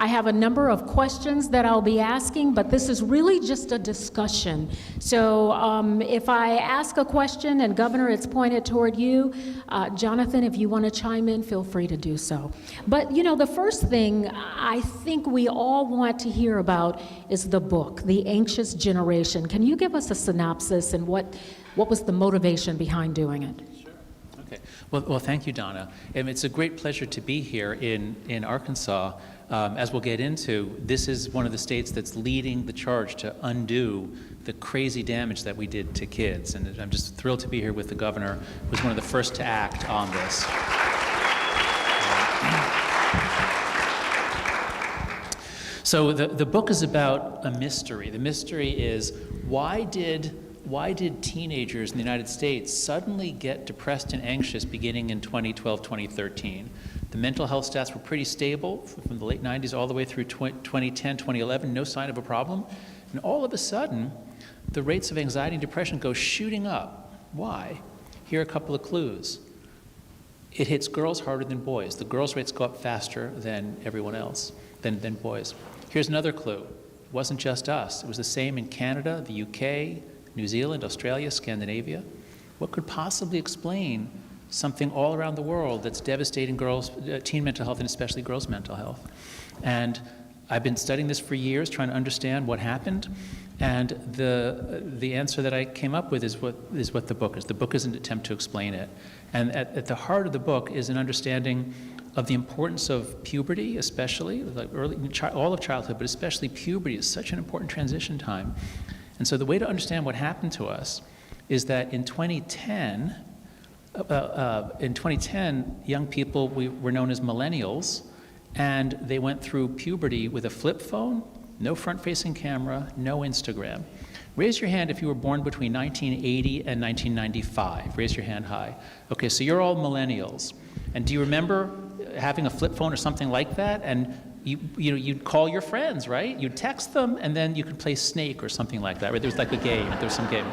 I have a number of questions that I'll be asking, but this is really just a discussion. So if I ask a question, and Governor, it's pointed toward you, Jonathan, if you want to chime in, feel free to do so. But you know, the first thing I think we all want to hear about is the book, The Anxious Generation. Can you give us a synopsis and what was the motivation behind doing it? Okay. Well, thank you, Donna. It's a great pleasure to be here in Arkansas. As we'll get into, this is one of the states that's leading the charge to undo the crazy damage that we did to kids. And I'm just thrilled to be here with the governor, who was one of the first to act on this. So the book is about a mystery. The mystery is, why did teenagers in the United States suddenly get depressed and anxious beginning in 2012, 2013? The mental health stats were pretty stable from the late 90s all the way through 2010, 2011, no sign of a problem. And all of a sudden, the rates of anxiety and depression go shooting up. Why? Here are a couple of clues. It hits girls harder than boys. The girls' rates go up faster than everyone else, than boys. Here's another clue. It wasn't just us. It was the same in Canada, the UK, New Zealand, Australia, Scandinavia. What could possibly explain something all around the world that's devastating teen mental health, and especially girls' mental health? And I've been studying this for years, trying to understand what happened. And the answer that I came up with is what the book is. The book is an attempt to explain it. And at the heart of the book is an understanding of the importance of puberty, especially like all of childhood, but especially puberty is such an important transition time. And so the way to understand what happened to us is that in 2010, young people were known as millennials, and they went through puberty with a flip phone, no front-facing camera, no Instagram. Raise your hand if you were born between 1980 and 1995. Raise your hand high. Okay, so you're all millennials. And do you remember having a flip phone or something like that? And you'd call your friends, right? You'd text them, and then you could play Snake or something like that, right? There was like a game. There was some game.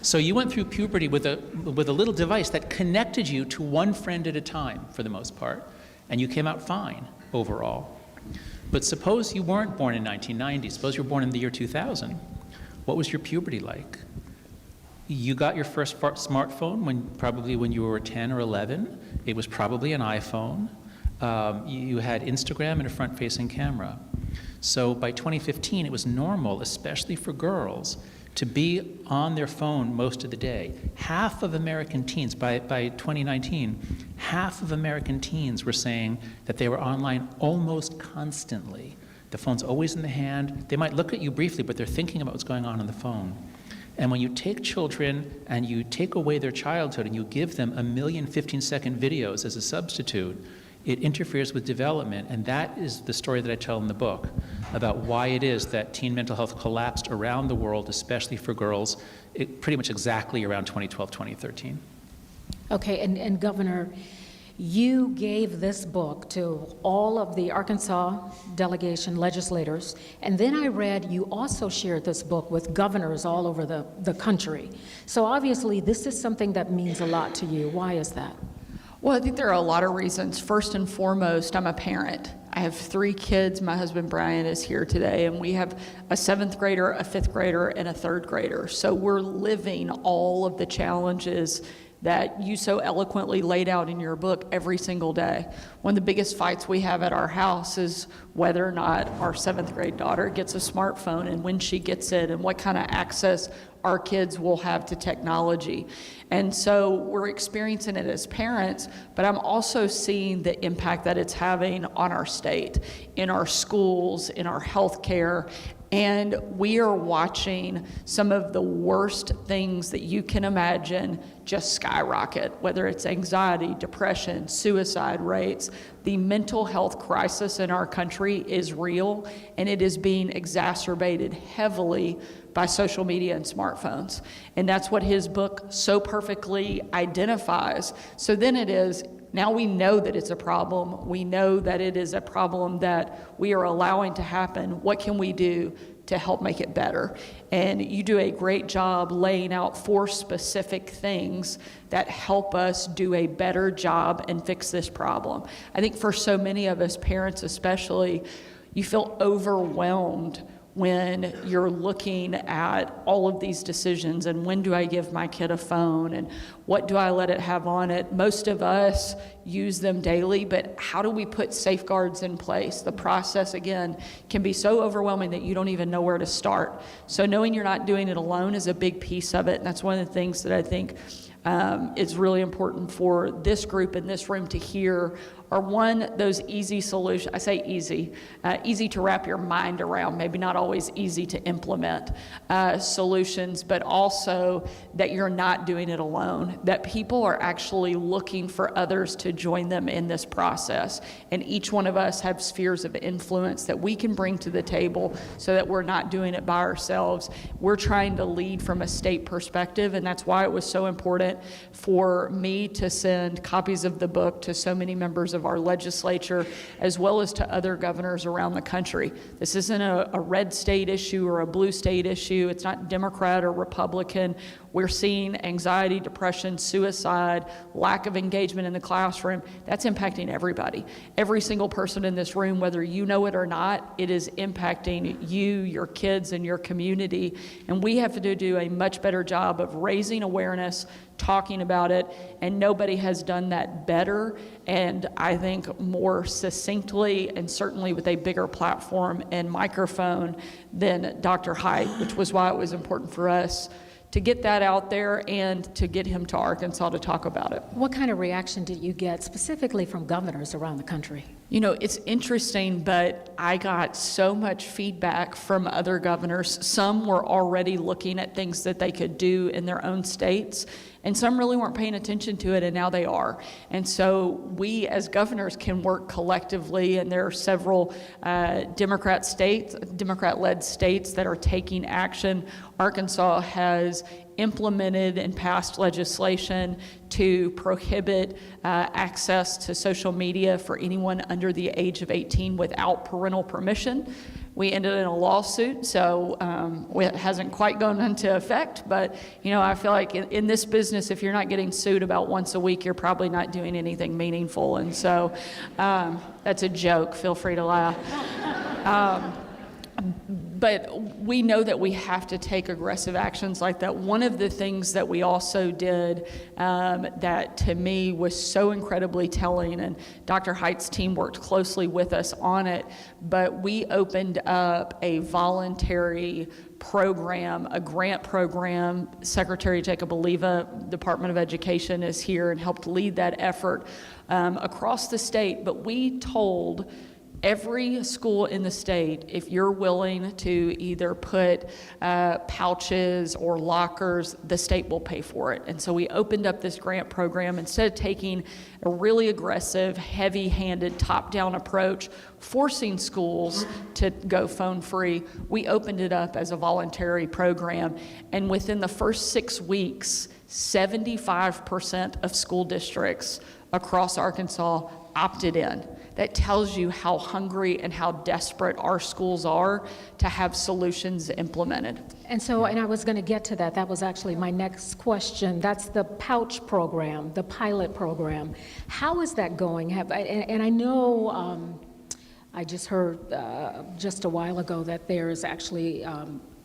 So you went through puberty with a little device that connected you to one friend at a time, for the most part, and you came out fine overall. But suppose you weren't born in 1990. Suppose you were born in the year 2000. What was your puberty like? You got your first smartphone probably when you were 10 or 11. It was probably an iPhone. You had Instagram and a front-facing camera. So by 2015, it was normal, especially for girls, to be on their phone most of the day. Half of American teens, by 2019, half of American teens were saying that they were online almost constantly. The phone's always in the hand. They might look at you briefly, but they're thinking about what's going on the phone. And when you take children and you take away their childhood and you give them 1 million 15-second videos as a substitute, it interferes with development, and that is the story that I tell in the book about why it is that teen mental health collapsed around the world, especially for girls, pretty much exactly around 2012, 2013. Okay, and Governor, you gave this book to all of the Arkansas delegation legislators, and then I read you also shared this book with governors all over the country. So obviously this is something that means a lot to you. Why is that? Well, I think there are a lot of reasons. First and foremost, I'm a parent. I have 3 kids. My husband, Brian, is here today, and we have a 7th grader, a 5th grader, and a 3rd grader. So we're living all of the challenges that you so eloquently laid out in your book every single day. One of the biggest fights we have at our house is whether or not our 7th grade daughter gets a smartphone and when she gets it and what kind of access our kids will have to technology. And so we're experiencing it as parents, but I'm also seeing the impact that it's having on our state, in our schools, in our healthcare. And we are watching some of the worst things that you can imagine just skyrocket, whether it's anxiety, depression, suicide rates. The mental health crisis in our country is real, and it is being exacerbated heavily by social media and smartphones. And that's what his book so perfectly identifies. So then it is, now we know that it's a problem. We know that it is a problem that we are allowing to happen. What can we do to help make it better. And you do a great job laying out 4 specific things that help us do a better job and fix this problem. I think for so many of us, parents especially, you feel overwhelmed when you're looking at all of these decisions and when do I give my kid a phone and what do I let it have on it. Most of us use them daily, but how do we put safeguards in place? The process, again, can be so overwhelming that you don't even know where to start. So knowing you're not doing it alone is a big piece of it, and that's one of the things that I think is really important for this group in this room to hear are, one, those easy solutions. I say easy to wrap your mind around, maybe not always easy to implement solutions, but also that you're not doing it alone, that people are actually looking for others to join them in this process. And each one of us have spheres of influence that we can bring to the table so that we're not doing it by ourselves. We're trying to lead from a state perspective, and that's why it was so important for me to send copies of the book to so many members of our legislature, as well as to other governors around the country. This isn't a red state issue or a blue state issue. It's not Democrat or Republican. We're seeing anxiety, depression, suicide, lack of engagement in the classroom. That's impacting everybody. Every single person in this room, whether you know it or not, it is impacting you, your kids, and your community. And we have to do a much better job of raising awareness, talking about it, and nobody has done that better, and I think more succinctly, and certainly with a bigger platform and microphone than Dr. Haidt, which was why it was important for us to get that out there and to get him to Arkansas to talk about it. What kind of reaction did you get specifically from governors around the country? You know, it's interesting, but I got so much feedback from other governors. Some were already looking at things that they could do in their own states, and some really weren't paying attention to it, and now they are. And so we as governors can work collectively, and there are several Democrat-led states that are taking action. Arkansas has implemented and passed legislation to prohibit access to social media for anyone under the age of 18 without parental permission. We ended in a lawsuit, so it hasn't quite gone into effect, but you know, I feel like in this business, if you're not getting sued about once a week, you're probably not doing anything meaningful, and so that's a joke, feel free to laugh. But we know that we have to take aggressive actions like that. One of the things that we also did that to me was so incredibly telling, and Dr. Haidt's team worked closely with us on it, but we opened up a voluntary program, a grant program. Secretary Jacob Oliva, Department of Education, is here and helped lead that effort across the state. But we told every school in the state, if you're willing to either put pouches or lockers, the state will pay for it. And so we opened up this grant program. Instead of taking a really aggressive, heavy-handed, top-down approach, forcing schools to go phone-free, we opened it up as a voluntary program. And within the first 6 weeks, 75% of school districts across Arkansas opted in. That tells you how hungry and how desperate our schools are to have solutions implemented. And I was going to get to that. That was actually my next question. That's the pouch program, the pilot program. How is that going? And I know I just heard just a while ago that there's actually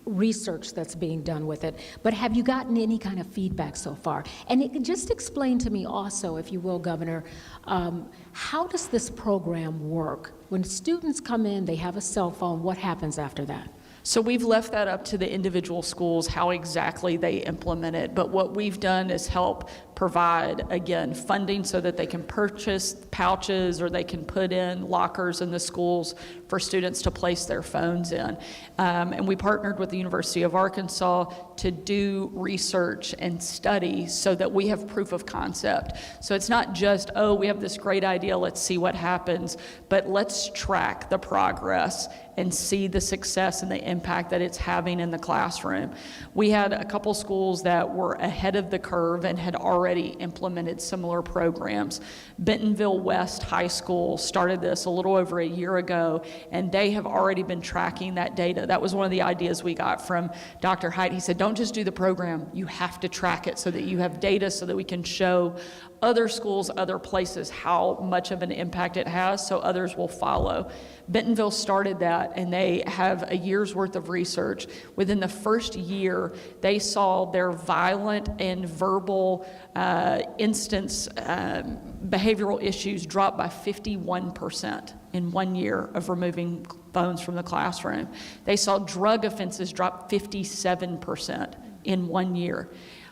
research that's being done with it, but have you gotten any kind of feedback so far? And just explain to me also, if you will, Governor, how does this program work? When students come in, they have a cell phone, what happens after that? So we've left that up to the individual schools, how exactly they implement it. But what we've done is help provide, again, funding so that they can purchase pouches or they can put in lockers in the schools for students to place their phones in. And we partnered with the University of Arkansas to do research and study so that we have proof of concept. So it's not just, oh, we have this great idea, let's see what happens, but let's track the progress and see the success and the impact that it's having in the classroom. We had a couple schools that were ahead of the curve and had already already implemented similar programs. Bentonville West High School started this a little over a year ago, and they have already been tracking that data. That was one of the ideas we got from Dr. Haidt. He said, don't just do the program, you have to track it so that you have data so that we can show other schools, other places, how much of an impact it has, so others will follow. Bentonville started that, and they have a year's worth of research. Within the first year, they saw their violent and verbal behavioral issues drop by 51% in 1 year of removing phones from the classroom. They saw drug offenses drop 57% in 1 year.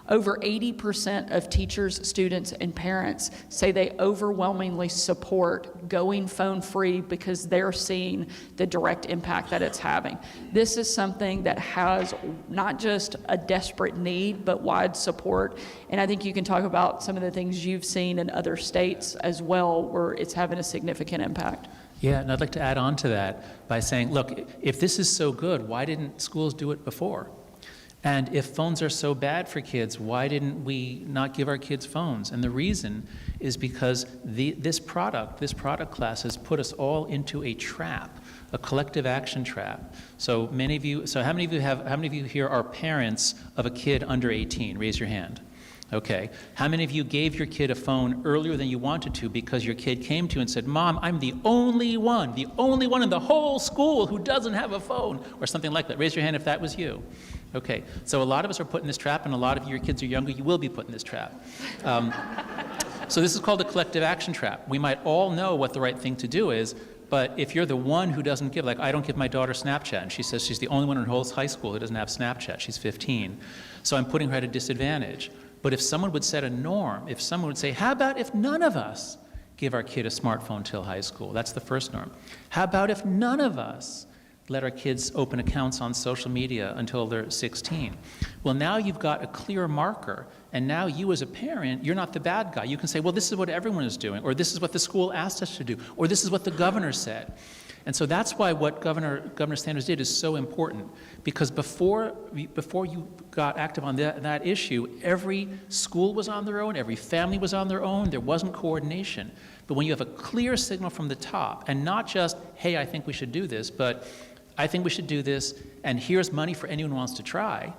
Over 80% of teachers, students, and parents say they overwhelmingly support going phone-free because they're seeing the direct impact that it's having. This is something that has not just a desperate need, but wide support. And I think you can talk about some of the things you've seen in other states as well, where it's having a significant impact. Yeah, and I'd like to add on to that by saying, look, if this is so good, why didn't schools do it before? And if phones are so bad for kids, why didn't we not give our kids phones? And the reason is because this product class has put us all into a trap, a collective action trap. So how many of you here are parents of a kid under 18? Raise your hand. Okay. How many of you gave your kid a phone earlier than you wanted to because your kid came to you and said, Mom, I'm the only one in the whole school who doesn't have a phone, or something like that? Raise your hand if that was you. Okay, so a lot of us are put in this trap, and a lot of your kids are younger, you will be put in this trap. So this is called a collective action trap. We might all know what the right thing to do is, but if you're the one who doesn't give, like I don't give my daughter Snapchat, and she says she's the only one in her whole high school who doesn't have Snapchat, she's 15, so I'm putting her at a disadvantage. But if someone would set a norm, if someone would say, how about if none of us give our kid a smartphone till high school? That's the first norm. How about if none of us let our kids open accounts on social media until they're 16? Well, now you've got a clear marker, and now you as a parent, you're not the bad guy. You can say, well, this is what everyone is doing, or this is what the school asked us to do, or this is what the governor said. And so that's why what Governor Sanders did is so important, because before you got active on that issue, every school was on their own, every family was on their own, there wasn't coordination. But when you have a clear signal from the top, and not just, hey, I think we should do this, but I think we should do this, and here's money for anyone who wants to try.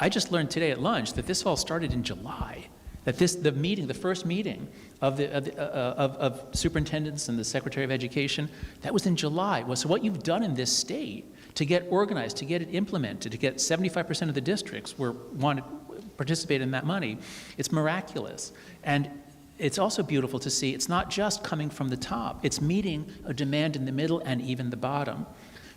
I just learned today at lunch that this all started in July. That the first meeting of superintendents and the Secretary of Education, that was in July. So what you've done in this state to get organized, to get it implemented, to get 75% of the districts want to participate in that money, it's miraculous. And it's also beautiful to see it's not just coming from the top, it's meeting a demand in the middle and even the bottom.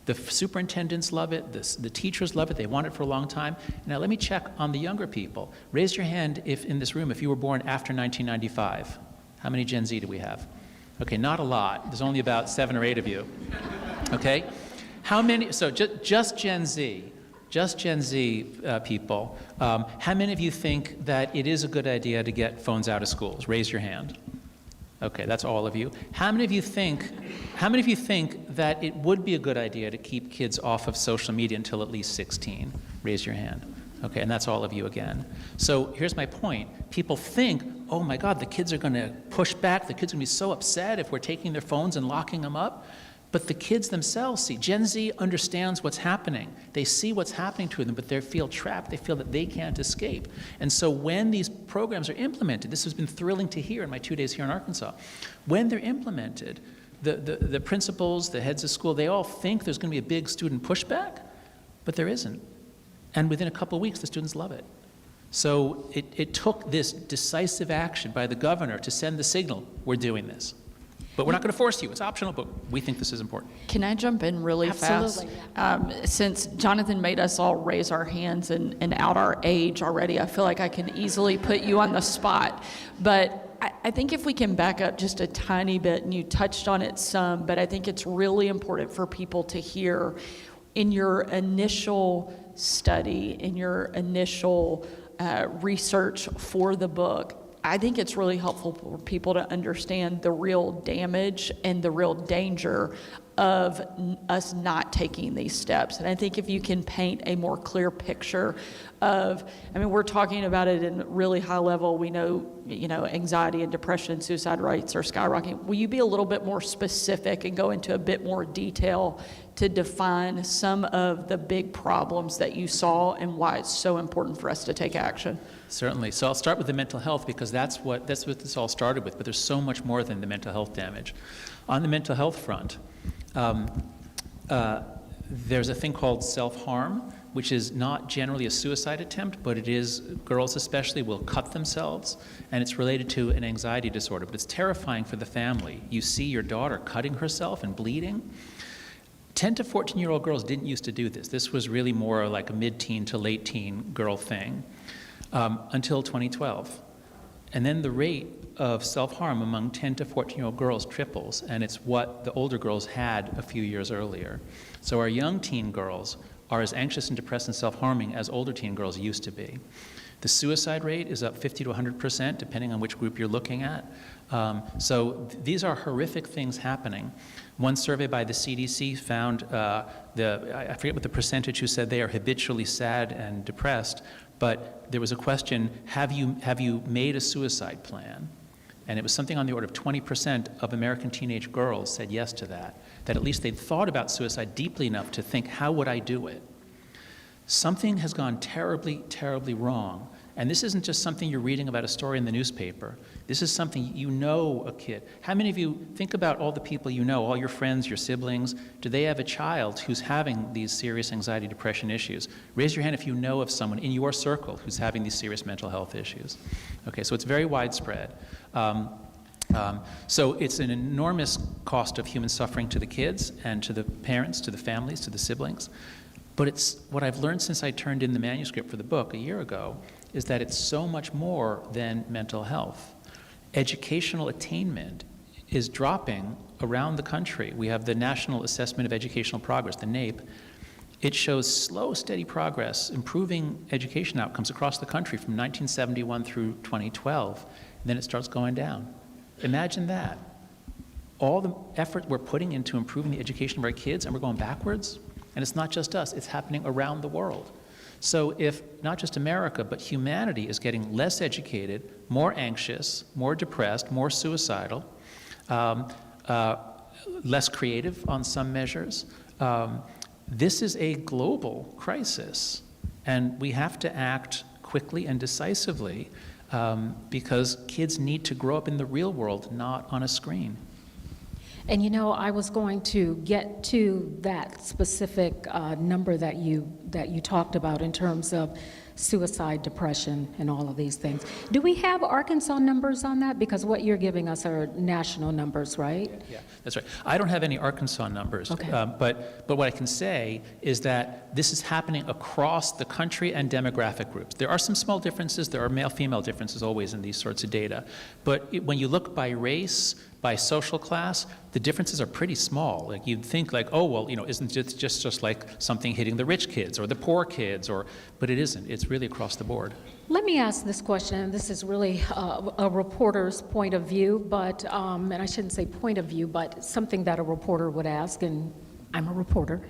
The superintendents love it, the teachers love it, they want it for a long time. Now let me check on the younger people. Raise your hand if in this room if you were born after 1995. How many Gen Z do we have? Okay, not a lot. There's only about 7 or 8 of you. Okay? How many, so just Gen Z, people, how many of you think that it is a good idea to get phones out of schools? Raise your hand. Okay, that's all of you. How many of you think that it would be a good idea to keep kids off of social media until at least 16? Raise your hand. Okay, and that's all of you again. So here's my point. People think, oh my God, the kids are going to push back. The kids are going to be so upset if we're taking their phones and locking them up. But the kids themselves see. Gen Z understands what's happening. They see what's happening to them, but they feel trapped. They feel that they can't escape. And so when these programs are implemented, this has been thrilling to hear in my 2 days here in Arkansas. When they're implemented, the principals, the heads of school, they all think there's going to be a big student pushback, but there isn't. And within a couple of weeks, the students love it. So it took this decisive action by the governor to send the signal, we're doing this. But we're not going to force you. It's optional, but we think this is important. Can I jump in really Absolutely, fast? Since Jonathan made us all raise our hands and out our age already, I feel like I can easily put you on the spot. But I think if we can back up just a tiny bit, and you touched on it some, but I think it's really important for people to hear in your initial study, in your initial research for the book, I think it's really helpful for people to understand the real damage and the real danger of us not taking these steps. And I think if you can paint a more clear picture of, I mean, we're talking about it in really high level. We know, anxiety and depression, suicide rates are skyrocketing. Will you be a little bit more specific and go into a bit more detail to define some of the big problems that you saw and why it's so important for us to take action? Certainly. So I'll start with the mental health because that's what this all started with, but there's so much more than the mental health damage. On the mental health front, there's a thing called self-harm, which is not generally a suicide attempt, but it is, girls especially will cut themselves, and it's related to an anxiety disorder, but it's terrifying for the family. You see your daughter cutting herself and bleeding. 10 to 14-year-old girls didn't used to do this. This was really more like a mid-teen to late-teen girl thing until 2012. And then the rate of self-harm among 10 to 14-year-old girls triples, and it's what the older girls had a few years earlier. So our young teen girls are as anxious and depressed and self-harming as older teen girls used to be. The suicide rate is up 50 to 100%, depending on which group you're looking at. These are horrific things happening. One survey by the CDC found, I forget what the percentage who said they are habitually sad and depressed, but there was a question, have you made a suicide plan? And it was something on the order of 20% of American teenage girls said yes to that at least they'd thought about suicide deeply enough to think, how would I do it? Something has gone terribly, terribly wrong. And this isn't just something you're reading about a story in the newspaper. This is something a kid. How many of you think about all the people you know, all your friends, your siblings? Do they have a child who's having these serious anxiety, depression issues? Raise your hand if you know of someone in your circle who's having these serious mental health issues. Okay, so it's very widespread. So it's an enormous cost of human suffering to the kids and to the parents, to the families, to the siblings. But it's what I've learned since I turned in the manuscript for the book a year ago is that it's so much more than mental health. Educational attainment is dropping around the country. We have the National Assessment of Educational Progress, the NAEP. It shows slow, steady progress, improving education outcomes across the country from 1971 through 2012. And then it starts going down. Imagine that. All the effort we're putting into improving the education of our kids, and we're going backwards. And it's not just us, it's happening around the world. So if not just America, but humanity is getting less educated, more anxious, more depressed, more suicidal, less creative on some measures, this is a global crisis. And we have to act quickly and decisively because kids need to grow up in the real world, not on a screen. And I was going to get to that specific number that you talked about in terms of suicide, depression, and all of these things. Do we have Arkansas numbers on that? Because what you're giving us are national numbers, right? Yeah, that's right. I don't have any Arkansas numbers, okay. But what I can say is that this is happening across the country and demographic groups. There are some small differences. There are male-female differences always in these sorts of data. But when you look by race, by social class, the differences are pretty small. Like you'd think like, oh, well, isn't it just like something hitting the rich kids or the poor kids, but it isn't. It's really across the board. Let me ask this question, and this is really a reporter's point of view, but, and I shouldn't say point of view, but something that a reporter would ask, and I'm a reporter.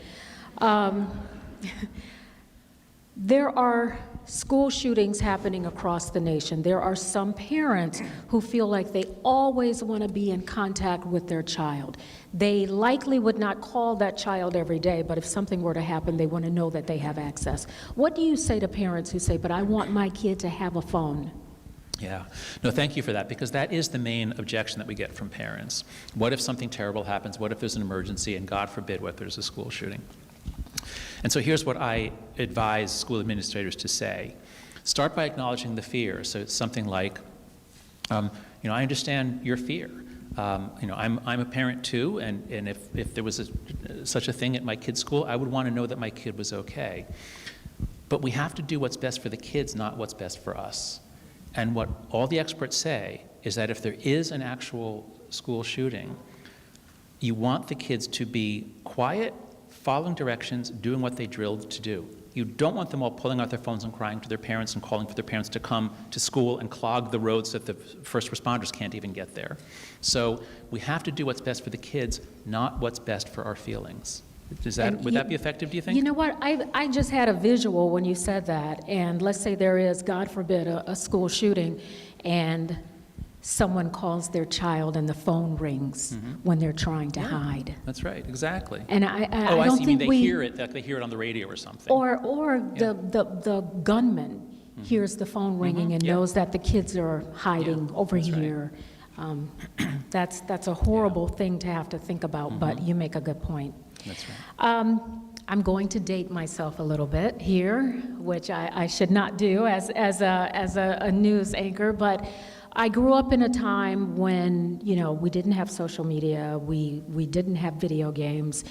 There are school shootings happening across the nation. There are some parents who feel like they always want to be in contact with their child. They likely would not call that child every day, but if something were to happen, they want to know that they have access. What do you say to parents who say, but I want my kid to have a phone? Yeah. No, thank you for that, because that is the main objection that we get from parents. What if something terrible happens? What if there's an emergency? And God forbid, what if there's a school shooting? And so here's what I advise school administrators to say. Start by acknowledging the fear. So it's something like, I understand your fear. I'm a parent too, and if there was such a thing at my kid's school, I would want to know that my kid was okay. But we have to do what's best for the kids, not what's best for us. And what all the experts say is that if there is an actual school shooting, you want the kids to be quiet, following directions, doing what they drilled to do. You don't want them all pulling out their phones and crying to their parents and calling for their parents to come to school and clog the roads that the first responders can't even get there. So we have to do what's best for the kids, not what's best for our feelings. Would that be effective, do you think? You know what? I just had a visual when you said that. And let's say there is, God forbid, a school shooting, and someone calls their child and the phone rings when they're trying to hide. That's right, exactly. And I I don't see. think They hear it, like they hear it on the radio or something. Or the gunman hears the phone ringing and knows that the kids are hiding over that's right. here. That's a horrible thing to have to think about, but you make a good point. That's right. I'm going to date myself a little bit here, which I should not do as a news anchor, but I grew up in a time when, we didn't have social media, we didn't have video games.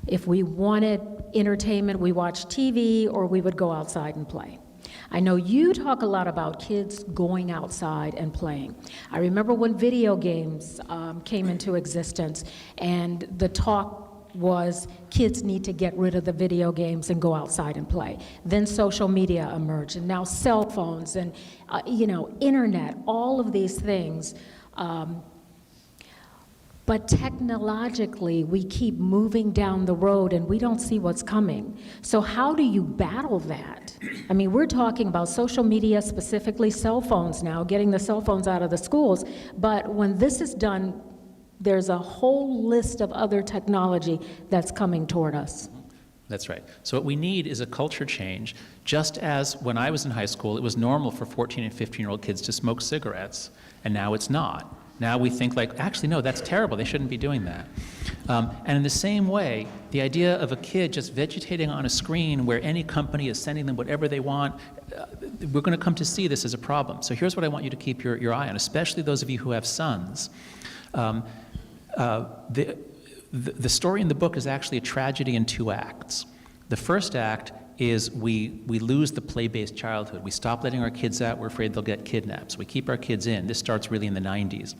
If we wanted entertainment, we watched TV or we would go outside and play. I know you talk a lot about kids going outside and playing. I remember when video games came into existence, and the talk was kids need to get rid of the video games and go outside and play. Then social media emerged, and now cell phones and internet, all of these things. But technologically, we keep moving down the road and we don't see what's coming. So how do you battle that? I mean, we're talking about social media, specifically cell phones now, getting the cell phones out of the schools. But when this is done, there's a whole list of other technology that's coming toward us. That's right. So what we need is a culture change. Just as when I was in high school, it was normal for 14 and 15-year-old kids to smoke cigarettes, and now it's not. Now we think actually, no, that's terrible. They shouldn't be doing that. And in the same way, the idea of a kid just vegetating on a screen where any company is sending them whatever they want, we're going to come to see this as a problem. So here's what I want you to keep your eye on, especially those of you who have sons. The story in the book is actually a tragedy in 2 acts. The first act is we lose the play-based childhood. We stop letting our kids out. We're afraid they'll get kidnapped. So we keep our kids in. This starts really in the 90s.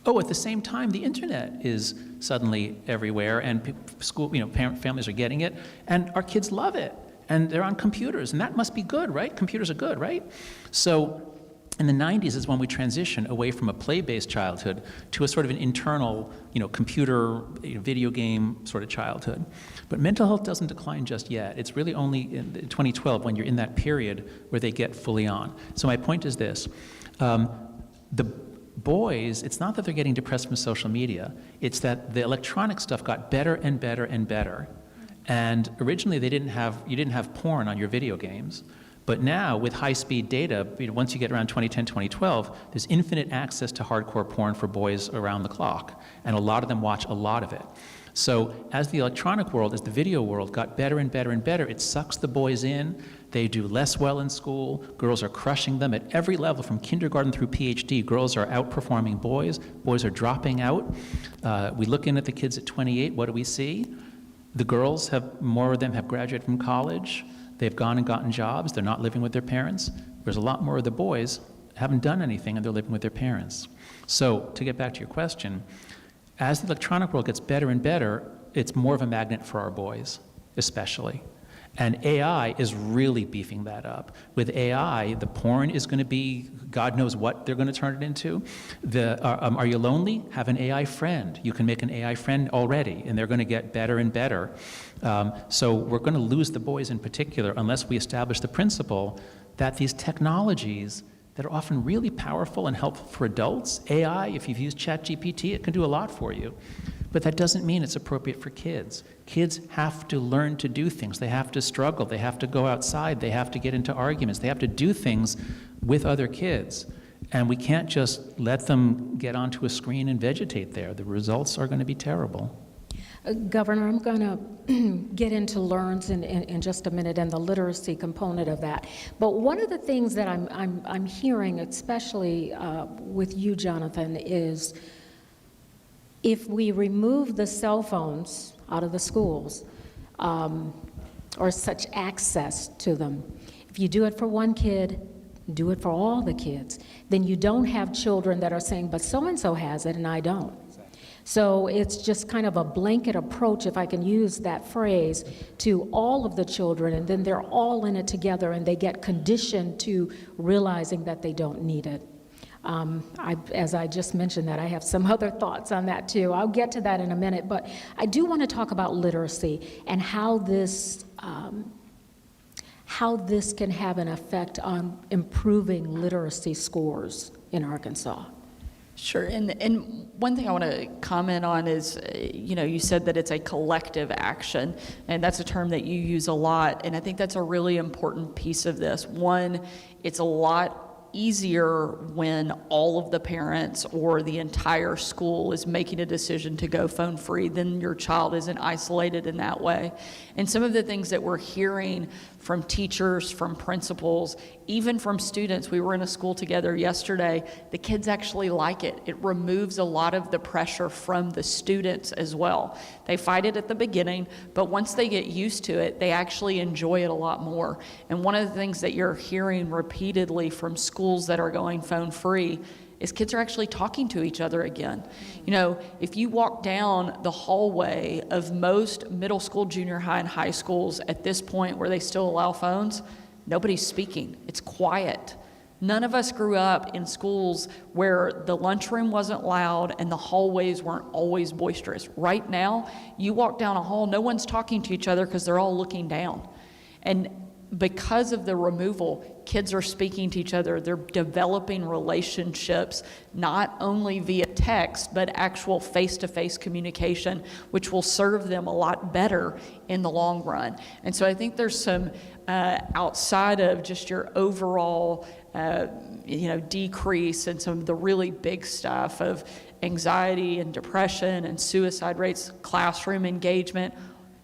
At the same time, the internet is suddenly everywhere, and families are getting it, and our kids love it, and they're on computers, and that must be good, right? Computers are good, right? So in the 90s is when we transition away from a play-based childhood to a sort of an internal, computer, video game sort of childhood. But mental health doesn't decline just yet. It's really only in 2012 when you're in that period where they get fully on. So my point is this. The boys, it's not that they're getting depressed from social media. It's that the electronic stuff got better and better and better. And originally you didn't have porn on your video games. But now, with high-speed data, once you get around 2010, 2012, there's infinite access to hardcore porn for boys around the clock, and a lot of them watch a lot of it. So as the electronic world, as the video world got better and better and better, it sucks the boys in. They do less well in school. Girls are crushing them at every level, from kindergarten through PhD. Girls are outperforming boys. Boys are dropping out. We look in at the kids at 28. What do we see? The girls more of them have graduated from college. They've gone and gotten jobs. They're not living with their parents. Whereas a lot more of the boys haven't done anything and they're living with their parents. So to get back to your question, as the electronic world gets better and better, it's more of a magnet for our boys, especially. And AI is really beefing that up. With AI, the porn is going to be, God knows what they're going to turn it into. Are you lonely? Have an AI friend. You can make an AI friend already, and they're going to get better and better. So we're going to lose the boys in particular unless we establish the principle that these technologies that are often really powerful and helpful for adults, AI, if you've used ChatGPT, it can do a lot for you. But that doesn't mean it's appropriate for kids. Kids have to learn to do things. They have to struggle. They have to go outside. They have to get into arguments. They have to do things with other kids. And we can't just let them get onto a screen and vegetate there. The results are going to be terrible. Governor, I'm going to get into LEARNs in just a minute and the literacy component of that. But one of the things that I'm hearing, especially with you, Jonathan, is if we remove the cell phones out of the schools, or such access to them, if you do it for one kid, do it for all the kids, then you don't have children that are saying, but so-and-so has it and I don't. So it's just kind of a blanket approach, if I can use that phrase, to all of the children, and then they're all in it together and they get conditioned to realizing that they don't need it. As I just mentioned that, I have some other thoughts on that too. I'll get to that in a minute, but I do want to talk about literacy and how this can have an effect on improving literacy scores in Arkansas. Sure, and one thing I want to comment on is, you said that it's a collective action, and that's a term that you use a lot, and I think that's a really important piece of this. One, it's a lot easier when all of the parents or the entire school is making a decision to go phone free, then your child isn't isolated in that way. And some of the things that we're hearing from teachers, from principals, even from students, we were in a school together yesterday, the kids actually like it. It removes a lot of the pressure from the students as well. They fight it at the beginning, but once they get used to it, they actually enjoy it a lot more. And one of the things that you're hearing repeatedly from schools that are going phone free is kids are actually talking to each other again. If you walk down the hallway of most middle school, junior high, and high schools at this point where they still allow phones, nobody's speaking. It's quiet. None of us grew up in schools where the lunchroom wasn't loud and the hallways weren't always boisterous. Right now, you walk down a hall, no one's talking to each other because they're all looking down. And because of the removal, kids are speaking to each other. They're developing relationships, not only via text, but actual face-to-face communication, which will serve them a lot better in the long run. And so I think there's some, outside of just your overall, decrease in some of the really big stuff of anxiety and depression and suicide rates, classroom engagement,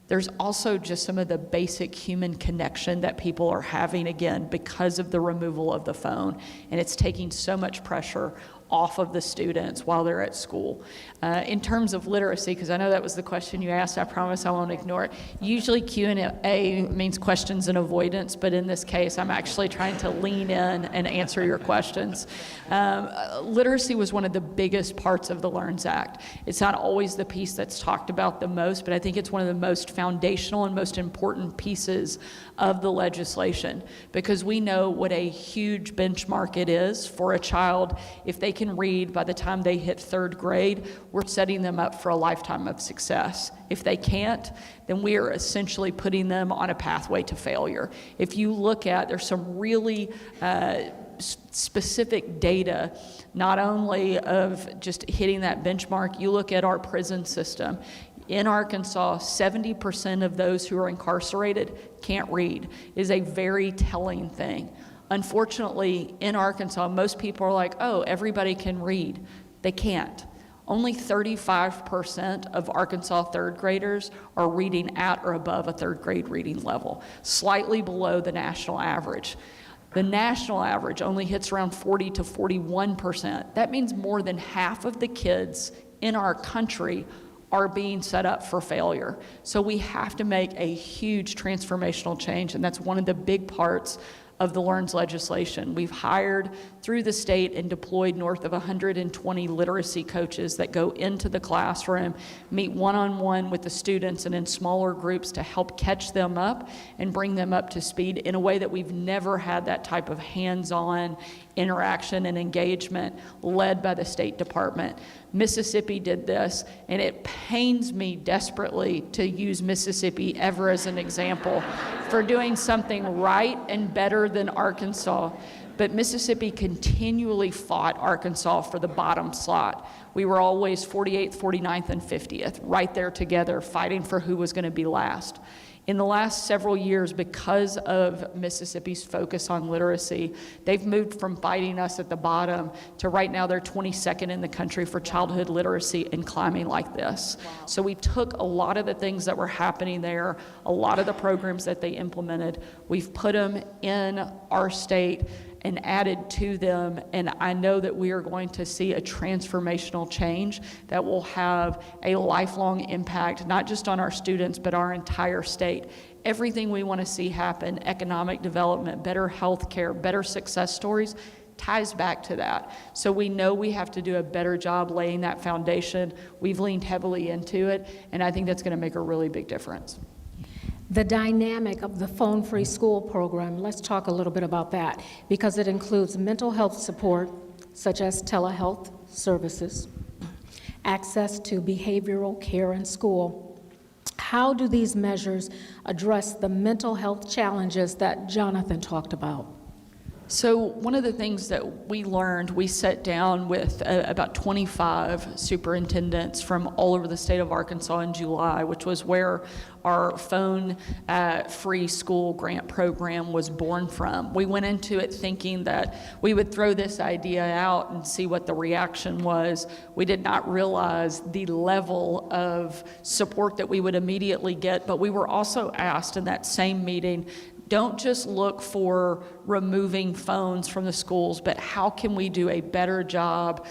there's also just some of the basic human connection that people are having, again, because of the removal of the phone. And it's taking so much pressure off of the students while they're at school. In terms of literacy, because I know that was the question you asked, I promise I won't ignore it. Usually Q&A means questions and avoidance, but in this case, I'm actually trying to lean in and answer your questions. Literacy was one of the biggest parts of the LEARNS Act. It's not always the piece that's talked about the most, but I think it's one of the most foundational and most important pieces of the legislation, because we know what a huge benchmark it is for a child. If they can read by the time they hit third grade, we're setting them up for a lifetime of success. If they can't, then we are essentially putting them on a pathway to failure. If you look at, there's some really specific data, not only of just hitting that benchmark, you look at our prison system. In Arkansas, 70% of those who are incarcerated can't read. It is a very telling thing. Unfortunately, in Arkansas, most people are like, oh, everybody can read. They can't. Only 35% of Arkansas third graders are reading at or above a third grade reading level, slightly below the national average. The national average only hits around 40 to 41%. That means more than half of the kids in our country are being set up for failure. So we have to make a huge transformational change, and that's one of the big parts of the LEARNS legislation. We've hired through the state and deployed north of 120 literacy coaches that go into the classroom, meet one-on-one with the students and in smaller groups to help catch them up and bring them up to speed in a way that we've never had that type of hands-on interaction and engagement led by the State Department. Mississippi did this, and it pains me desperately to use Mississippi ever as an example for doing something right and better than Arkansas. But Mississippi continually fought Arkansas for the bottom slot. We were always 48th, 49th, and 50th, right there together, fighting for who was going to be last. In the last several years, because of Mississippi's focus on literacy, they've moved from fighting us at the bottom to right now they're 22nd in the country for childhood literacy and climbing like this. Wow. So we took a lot of the things that were happening there, a lot of the programs that they implemented, we've put them in our state and added to them, and I know that we are going to see a transformational change that will have a lifelong impact, not just on our students, but our entire state. Everything we want to see happen, economic development, better health care, better success stories, ties back to that. So we know we have to do a better job laying that foundation. We've leaned heavily into it, and I think that's going to make a really big difference. The dynamic of the phone-free school program, let's talk a little bit about that, because it includes mental health support, such as telehealth services, access to behavioral care in school. How do these measures address the mental health challenges that Jonathan talked about? So one of the things that we learned, we sat down with about 25 superintendents from all over the state of Arkansas in July, which was where our phone-free school grant program was born from. We went into it thinking that we would throw this idea out and see what the reaction was. We did not realize the level of support that we would immediately get, but we were also asked in that same meeting, don't just look for removing phones from the schools, but how can we do a better job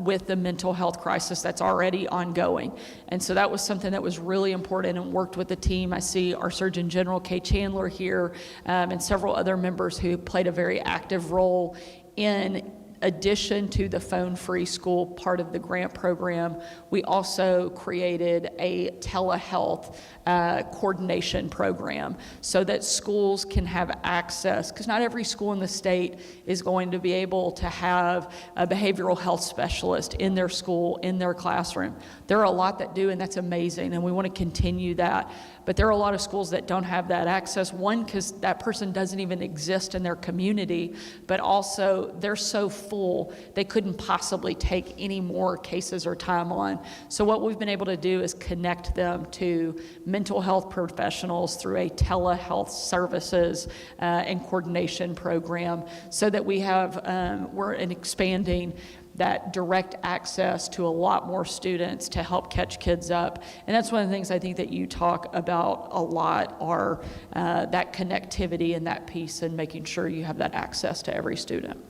with the mental health crisis that's already ongoing? And so that was something that was really important and worked with the team. I see our Surgeon General, Kay Chandler, here, and several other members who played a very active role in addition to the phone-free school part of the grant program. We also created a telehealth coordination program so that schools can have access, because not every school in the state is going to be able to have a behavioral health specialist in their school, in their classroom. There are a lot that do, and that's amazing, and we want to continue that. But there are a lot of schools that don't have that access, one, because that person doesn't even exist in their community, but also they're so full, they couldn't possibly take any more cases or time on. So what we've been able to do is connect them to mental health professionals through a telehealth services and coordination program, so that we have, we're expanding that direct access to a lot more students to help catch kids up. And that's one of the things I think that you talk about a lot, are that connectivity and that piece, and making sure you have that access to every student.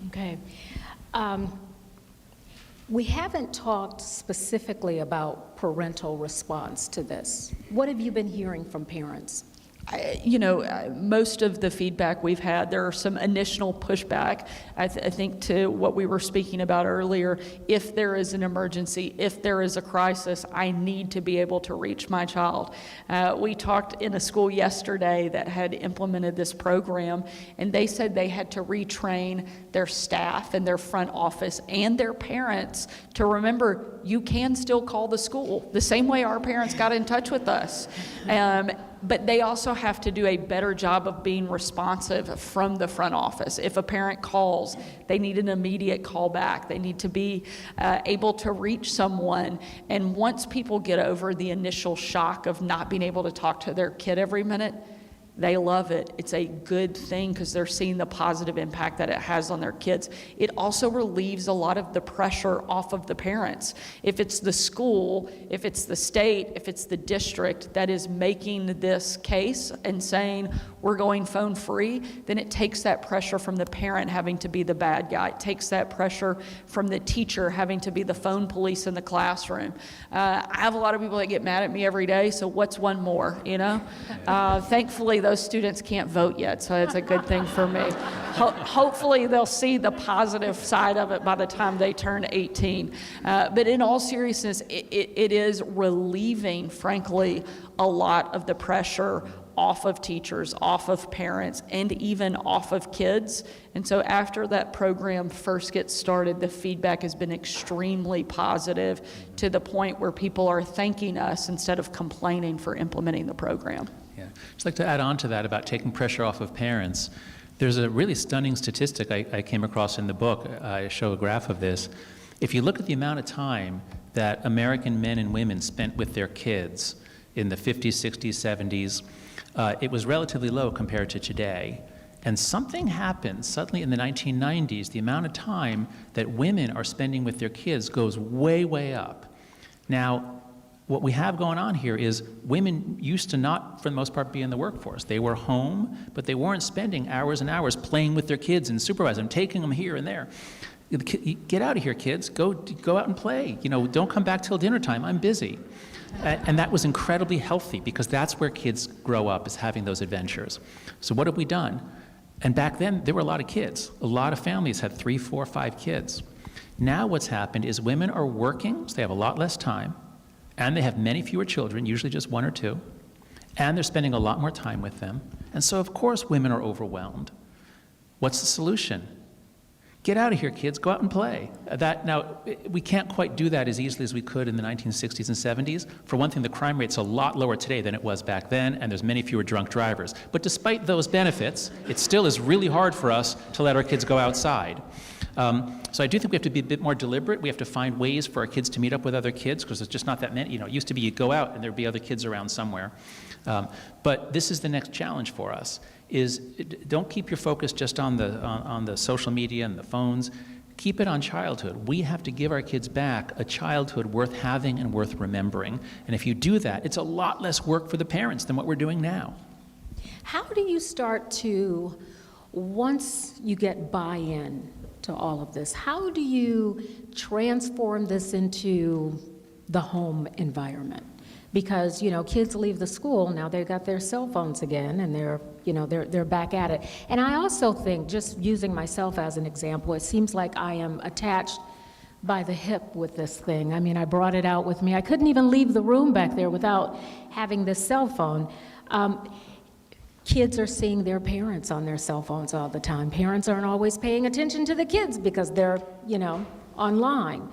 Okay. We haven't talked specifically about parental response to this. What have you been hearing from parents? Most of the feedback we've had, there are some initial pushback, I think, to what we were speaking about earlier. If there is an emergency, if there is a crisis, I need to be able to reach my child. We talked in a school yesterday that had implemented this program, and they said they had to retrain their staff and their front office and their parents to remember, you can still call the school the same way our parents got in touch with us. But they also have to do a better job of being responsive from the front office. If a parent calls, they need an immediate call back. They need to be able to reach someone. And once people get over the initial shock of not being able to talk to their kid every minute, they love it. It's a good thing because they're seeing the positive impact that it has on their kids. It also relieves a lot of the pressure off of the parents. If it's the school, if it's the state, if it's the district that is making this case and saying we're going phone free, then it takes that pressure from the parent having to be the bad guy. It takes that pressure from the teacher having to be the phone police in the classroom. I have a lot of people that get mad at me every day, so what's one more, Thankfully, those students can't vote yet, so it's a good thing for me. Hopefully, they'll see the positive side of it by the time they turn 18. But in all seriousness, it is relieving, frankly, a lot of the pressure off of teachers, off of parents, and even off of kids. And so after that program first gets started, the feedback has been extremely positive, to the point where people are thanking us instead of complaining for implementing the program. Yeah, just like to add on to that about taking pressure off of parents. There's a really stunning statistic I came across in the book. I show a graph of this. If you look at the amount of time that American men and women spent with their kids in the 50s, 60s, 70s, it was relatively low compared to today. And something happened suddenly in the 1990s. The amount of time that women are spending with their kids goes way, way up. Now, what we have going on here is women used to not, for the most part, be in the workforce. They were home, but they weren't spending hours and hours playing with their kids and supervising them, taking them here and there. Get out of here, kids. Go out and play. Don't come back till dinner time. I'm busy. And that was incredibly healthy, because that's where kids grow up, is having those adventures. So what have we done? And back then, there were a lot of kids. A lot of families had 3, 4, 5 kids. Now what's happened is women are working, so they have a lot less time, and they have many fewer children, usually just 1 or 2, and they're spending a lot more time with them. And so, of course, women are overwhelmed. What's the solution? Get out of here, kids. Go out and play. Now, we can't quite do that as easily as we could in the 1960s and 70s. For one thing, the crime rate's a lot lower today than it was back then, and there's many fewer drunk drivers. But despite those benefits, it still is really hard for us to let our kids go outside. So I do think we have to be a bit more deliberate. We have to find ways for our kids to meet up with other kids, because there's just not that many. It used to be you'd go out and there'd be other kids around somewhere. But this is the next challenge for us, is don't keep your focus just on the social media and the phones. Keep it on childhood. We have to give our kids back a childhood worth having and worth remembering. And if you do that, it's a lot less work for the parents than what we're doing now. How do you start to, once you get buy-in to all of this, how do you transform this into the home environment? Because, kids leave the school, now they've got their cell phones again, and they're back at it. And I also think, just using myself as an example, it seems like I am attached by the hip with this thing. I mean, I brought it out with me. I couldn't even leave the room back there without having this cell phone. Kids are seeing their parents on their cell phones all the time. Parents aren't always paying attention to the kids because they're, online.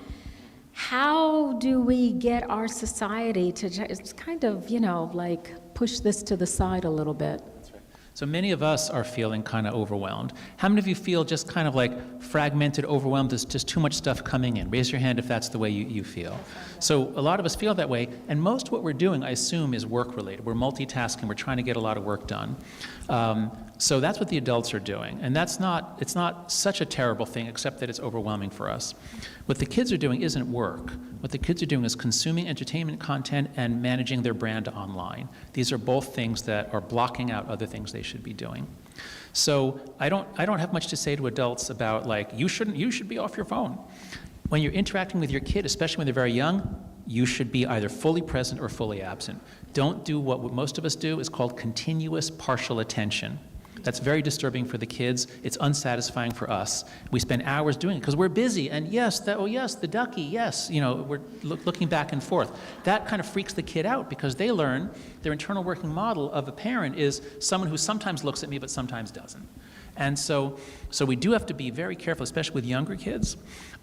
How do we get our society to just kind of, push this to the side a little bit? So many of us are feeling kind of overwhelmed. How many of you feel just kind of like fragmented, overwhelmed, there's just too much stuff coming in? Raise your hand if that's the way you feel. So a lot of us feel that way, and most of what we're doing, I assume, is work-related. We're multitasking, we're trying to get a lot of work done. So that's what the adults are doing, and it's not such a terrible thing, except that it's overwhelming for us. What the kids are doing isn't work. What the kids are doing is consuming entertainment content and managing their brand online. These are both things that are blocking out other things they should be doing. So I don't have much to say to adults about, like, you should be off your phone. When you're interacting with your kid, especially when they're very young, you should be either fully present or fully absent. Don't do what most of us do, is called continuous partial attention. That's very disturbing for the kids. It's unsatisfying for us. We spend hours doing it because we're busy. And yes, the ducky, yes, we're looking back and forth. That kind of freaks the kid out because they learn their internal working model of a parent is someone who sometimes looks at me but sometimes doesn't. And so we do have to be very careful, especially with younger kids.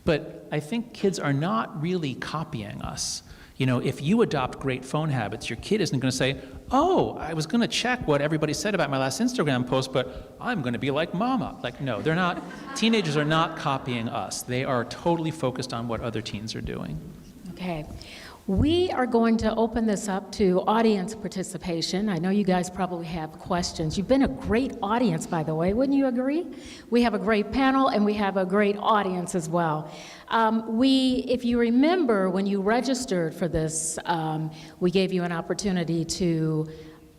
But I think kids are not really copying us. If you adopt great phone habits, your kid isn't going to say, oh, I was going to check what everybody said about my last Instagram post, but I'm going to be like mama. Like, no, they're not. Teenagers are not copying us. They are totally focused on what other teens are doing. Okay. We are going to open this up to audience participation. I know you guys probably have questions. You've been a great audience, by the way. Wouldn't you agree? We have a great panel, and we have a great audience as well. If you remember, when you registered for this, we gave you an opportunity to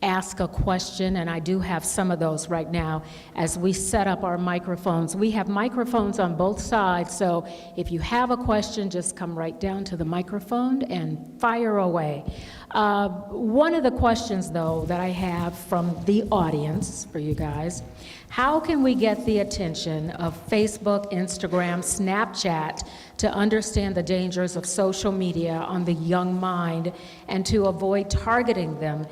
ask a question, and I do have some of those right now as we set up our microphones. We have microphones on both sides, so if you have a question, just come right down to the microphone and fire away. One of the questions, though, that I have from the audience for you guys, how can we get the attention of Facebook, Instagram, Snapchat to understand the dangers of social media on the young mind and to avoid targeting them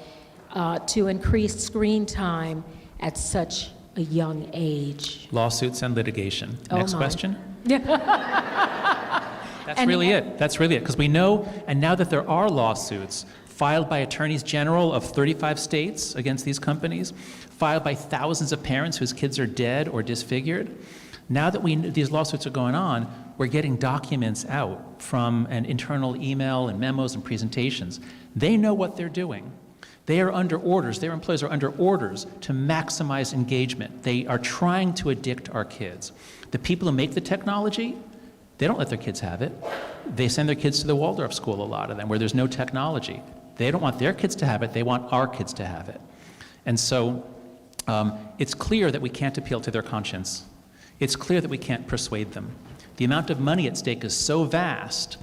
to increase screen time at such a young age? Lawsuits and litigation. Oh, Next my. question. That's really it, because we know, and now that there are lawsuits filed by attorneys general of 35 states against these companies, filed by thousands of parents whose kids are dead or disfigured, now that these lawsuits are going on, we're getting documents out from an internal email and memos and presentations. They know what they're doing. They are under orders, their employees are under orders to maximize engagement. They are trying to addict our kids. The people who make the technology, they don't let their kids have it. They send their kids to the Waldorf school, a lot of them, where there's no technology. They don't want their kids to have it, they want our kids to have it. And so it's clear that we can't appeal to their conscience. It's clear that we can't persuade them. The amount of money at stake is so vast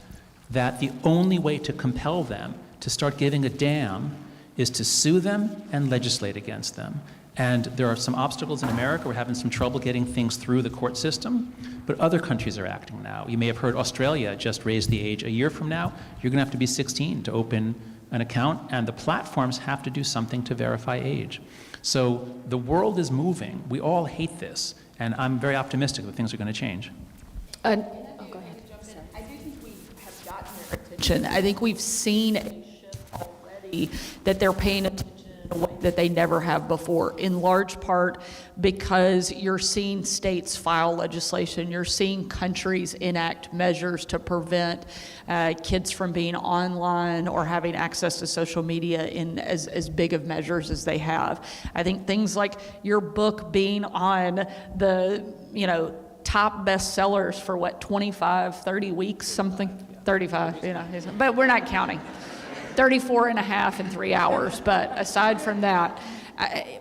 that the only way to compel them to start giving a damn is to sue them and legislate against them. And there are some obstacles in America. We're having some trouble getting things through the court system, but other countries are acting now. You may have heard Australia just raised the age. A year from now, you're going to have to be 16 to open an account, and the platforms have to do something to verify age. So the world is moving. We all hate this, and I'm very optimistic that things are going to change. Go ahead. I do think we have gotten their attention. I think we've seen a shift already that they're paying attention in a way that they never have before, in large part because you're seeing states file legislation, you're seeing countries enact measures to prevent kids from being online or having access to social media in as big of measures as they have. I think things like your book being on the, top bestsellers for 25, 30 weeks, something, 35, but we're not counting. 34 and a half in 3 hours, but aside from that,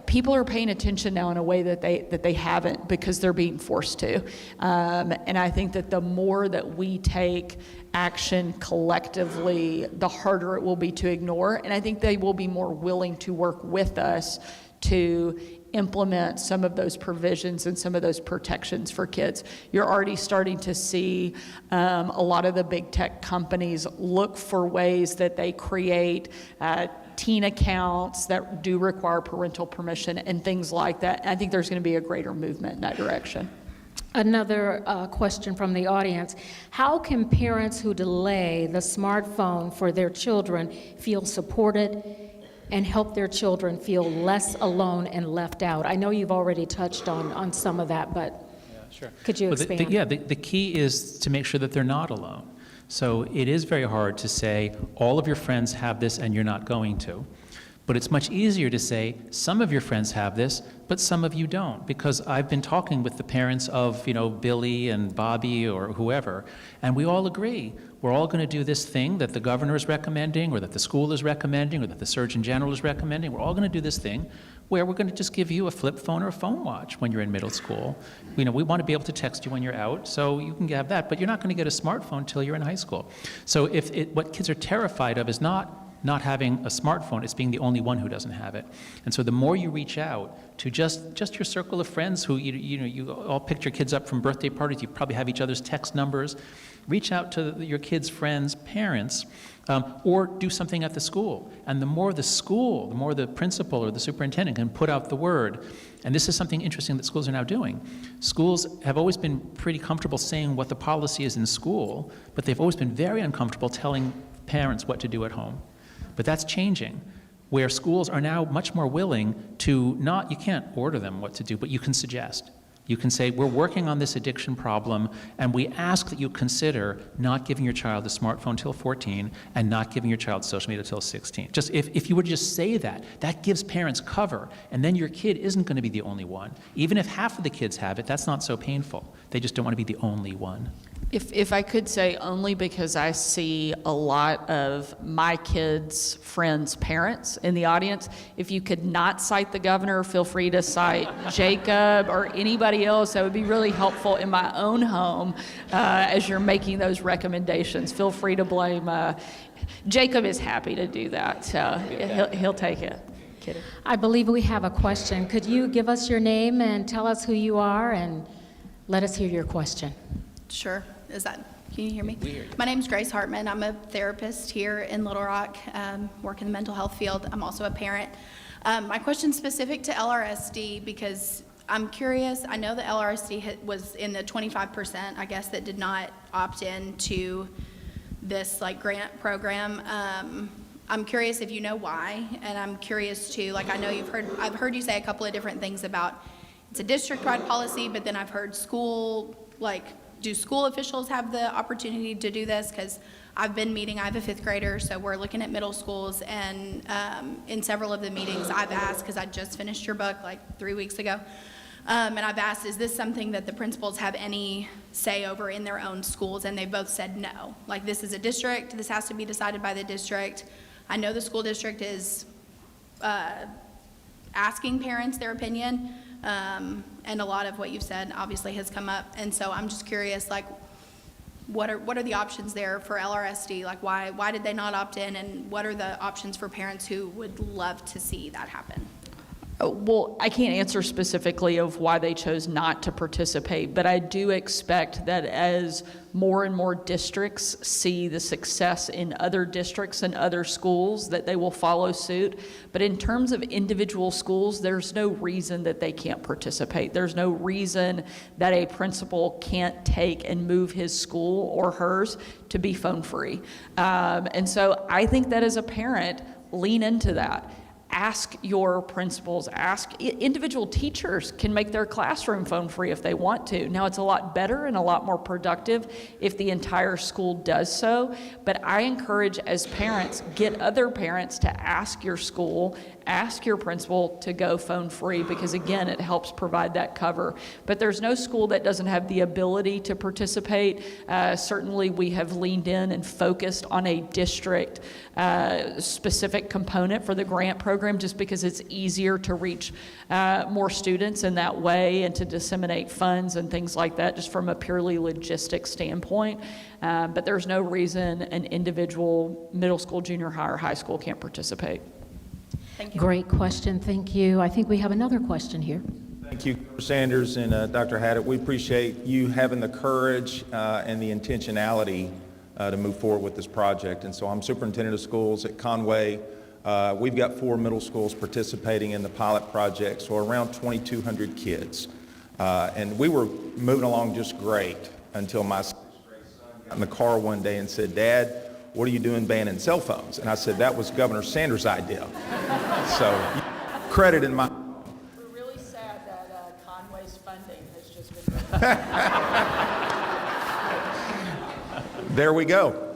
people are paying attention now in a way that they haven't because they're being forced to. And I think that the more that we take action collectively, the harder it will be to ignore. And I think they will be more willing to work with us to implement some of those provisions and some of those protections for kids. You're already starting to see a lot of the big tech companies look for ways that they create teen accounts that do require parental permission and things like that. And I think there's going to be a greater movement in that direction. Another question from the audience. How can parents who delay the smartphone for their children feel supported and help their children feel less alone and left out? I know you've already touched on some of that, but Sure. Could you expand? The key is to make sure that they're not alone. So it is very hard to say, all of your friends have this and you're not going to. But it's much easier to say, some of your friends have this, but some of you don't. Because I've been talking with the parents of, Billy and Bobby or whoever, and we all agree. We're all going to do this thing that the governor is recommending, or that the school is recommending, or that the Surgeon General is recommending. We're all going to do this thing where we're going to just give you a flip phone or a phone watch when you're in middle school. We want to be able to text you when you're out, so you can have that, but you're not going to get a smartphone until you're in high school. So what kids are terrified of is not having a smartphone, it's being the only one who doesn't have it. And so the more you reach out to just your circle of friends who, you all picked your kids up from birthday parties, you probably have each other's text numbers, reach out to your kids' friends' parents, or do something at the school. And the more the principal or the superintendent can put out the word, and this is something interesting that schools are now doing. Schools have always been pretty comfortable saying what the policy is in school, but they've always been very uncomfortable telling parents what to do at home. But that's changing, where schools are now much more willing to you can't order them what to do, but you can suggest. You can say, we're working on this addiction problem, and we ask that you consider not giving your child a smartphone till 14 and not giving your child social media till 16. Just if you would just say that gives parents cover, and then your kid isn't going to be the only one. Even if half of the kids have it, that's not so painful. They just don't want to be the only one. If I could say, only because I see a lot of my kids' friends' parents in the audience, if you could not cite the governor, feel free to cite Jacob or anybody else. That would be really helpful in my own home as you're making those recommendations. Feel free to blame. Jacob is happy to do that, so he'll take it. Kidding. I believe we have a question. Could you give us your name and tell us who you are and let us hear your question? Sure. Can you hear me? We hear you. My name's Grace Hartman. I'm a therapist here in Little Rock, work in the mental health field. I'm also a parent. My question's specific to LRSD because I'm curious. I know the LRSD was in the 25%, I guess, that did not opt in to this grant program. I'm curious if you know why, and I'm curious too, I know I've heard you say a couple of different things about it's a district-wide policy, but then I've heard do school officials have the opportunity to do this? Because I have a 5th grader, so we're looking at middle schools, and in several of the meetings I've asked, because I just finished your book 3 weeks ago, and I've asked, is this something that the principals have any say over in their own schools? And they both said no. This is a district, this has to be decided by the district. I know the school district is asking parents their opinion, and a lot of what you've said obviously has come up, and so I'm just curious, what are the options there for LRSD? Why did they not opt in, and what are the options for parents who would love to see that happen? Well, I can't answer specifically of why they chose not to participate, but I do expect that as more and more districts see the success in other districts and other schools, that they will follow suit. But in terms of individual schools, there's no reason that they can't participate. There's no reason that a principal can't take and move his school or hers to be phone free. And so I think that as a parent, lean into that. Ask your principals, individual teachers can make their classroom phone free if they want to. Now, it's a lot better and a lot more productive if the entire school does so, but I encourage as parents, get other parents to ask your school, ask your principal to go phone free, because again, it helps provide that cover. But there's no school that doesn't have the ability to participate. Certainly we have leaned in and focused on a district specific component for the grant program, just because it's easier to reach more students in that way and to disseminate funds and things like that, just from a purely logistics standpoint. But there's no reason an individual middle school, junior high, or high school can't participate. Thank you. Great question, thank you. I think we have another question here. Thank you, Sanders and Dr. Haidt. We appreciate you having the courage and the intentionality to move forward with this project. And so I'm superintendent of schools at Conway. We've got 4 middle schools participating in the pilot project, so around 2,200 kids. And we were moving along just great until my 6th grade son got in the car one day and said, "Dad, what are you doing banning cell phones?" And I said, "That was Governor Sanders' idea." So credit in my... We're really sad that Conway's funding has just been... There we go.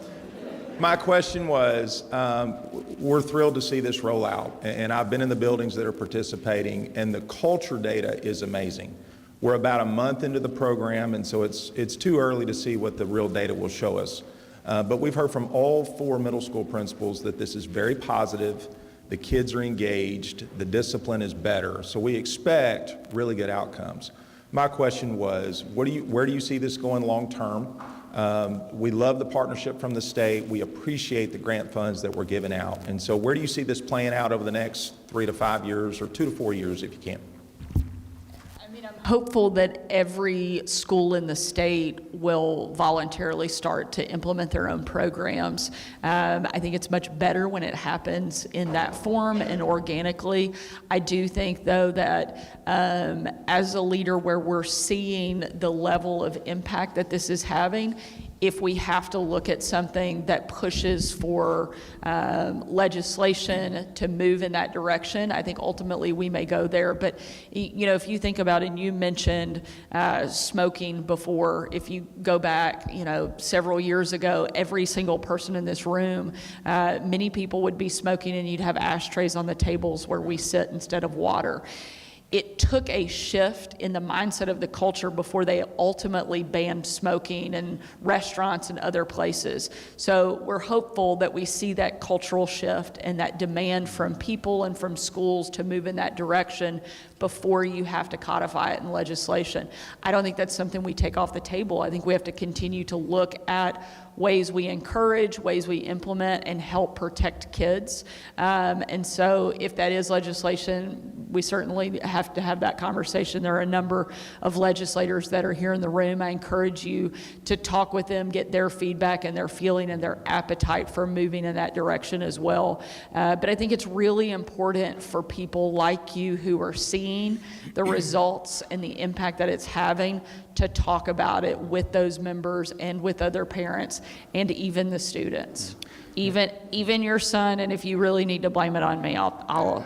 My question was, we're thrilled to see this roll out, and I've been in the buildings that are participating, and the culture data is amazing. We're about a month into the program, and so it's too early to see what the real data will show us. But we've heard from all 4 middle school principals that this is very positive, the kids are engaged, the discipline is better, so we expect really good outcomes. My question was, where do you see this going long term? We love the partnership from the state. We appreciate the grant funds that we're giving out. And so where do you see this playing out over the next 3 to 5 years, or 2 to 4 years if you can? I'm hopeful that every school in the state will voluntarily start to implement their own programs. I think it's much better when it happens in that form and organically. I do think, though, that as a leader where we're seeing the level of impact that this is having, if we have to look at something that pushes for legislation to move in that direction, I think ultimately we may go there. But you know, if you think about it, and you mentioned smoking before, if you go back, you know, several years ago, every single person in this room, many people would be smoking, and you'd have ashtrays on the tables where we sit instead of water. It took a shift in the mindset of the culture before they ultimately banned smoking in restaurants and other places. So we're hopeful that we see that cultural shift and that demand from people and from schools to move in that direction before you have to codify it in legislation. I don't think that's something we take off the table. I think we have to continue to look at ways we encourage, ways we implement, and help protect kids. And so if that is legislation, we certainly have to have that conversation. There are a number of legislators that are here in the room. I encourage you to talk with them, get their feedback and their feeling and their appetite for moving in that direction as well. But I think it's really important for people like you who are seeing the results and the impact that it's having to talk about it with those members and with other parents and even the students, even your son. And if you really need to blame it on me, I'll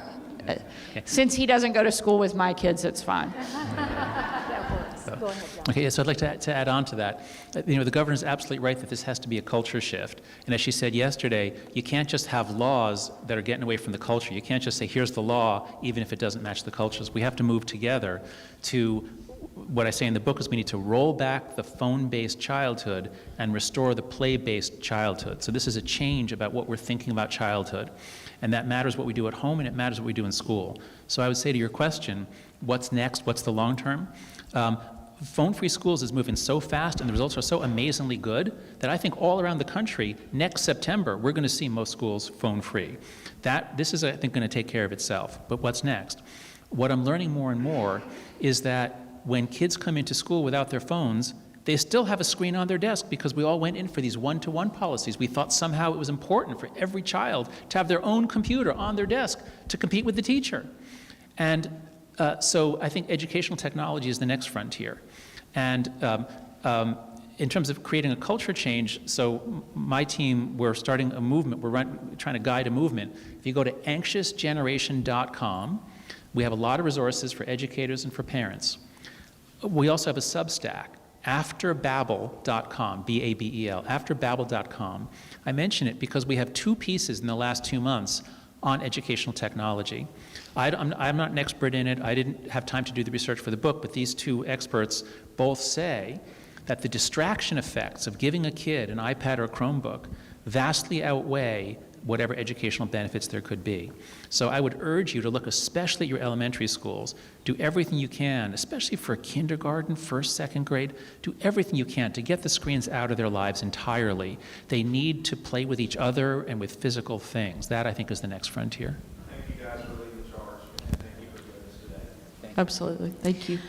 since he doesn't go to school with my kids, it's fine. That works. Go ahead, John. Okay, so I'd like to add on to that. You know, the governor's absolutely right that this has to be a culture shift. And as she said yesterday, you can't just have laws that are getting away from the culture. You can't just say, here's the law, even if it doesn't match the cultures. We have to move together to, what I say in the book is we need to roll back the phone-based childhood and restore the play-based childhood. So this is a change about what we're thinking about childhood. And that matters what we do at home, and it matters what we do in school. So I would say to your question, what's next? What's the long term? Phone-free schools is moving so fast, and the results are so amazingly good that I think all around the country, next September, we're going to see most schools phone-free. This is, I think, going to take care of itself. But what's next? What I'm learning more and more is that when kids come into school without their phones, they still have a screen on their desk because we all went in for these one-to-one policies. We thought somehow it was important for every child to have their own computer on their desk to compete with the teacher. And so I think educational technology is the next frontier. And in terms of creating a culture change, so my team, we're starting a movement. We're trying to guide a movement. If you go to anxiousgeneration.com, we have a lot of resources for educators and for parents. We also have a Substack, afterbabel.com, B-A-B-E-L, afterbabel.com. I mention it because we have 2 pieces in the last 2 months on educational technology. I'm not an expert in it. I didn't have time to do the research for the book, but these 2 experts both say that the distraction effects of giving a kid an iPad or a Chromebook vastly outweigh whatever educational benefits there could be. So I would urge you to look especially at your elementary schools. Do everything you can, especially for kindergarten, first, second grade, do everything you can to get the screens out of their lives entirely. They need to play with each other and with physical things. That, I think, is the next frontier. Thank you guys for leading the charge, and thank you for doing this today. Absolutely. Thank you.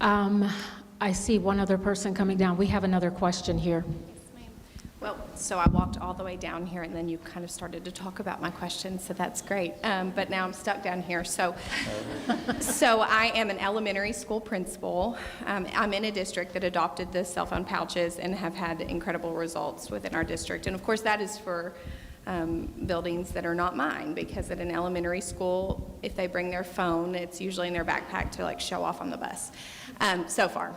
I see one other person coming down. We have another question here. Well, so I walked all the way down here, and then you kind of started to talk about my question, so that's great. But now I'm stuck down here. So I am an elementary school principal. I'm in a district that adopted the cell phone pouches and have had incredible results within our district. And of course, that is for buildings that are not mine, because at an elementary school, if they bring their phone, it's usually in their backpack to like show off on the bus. So far.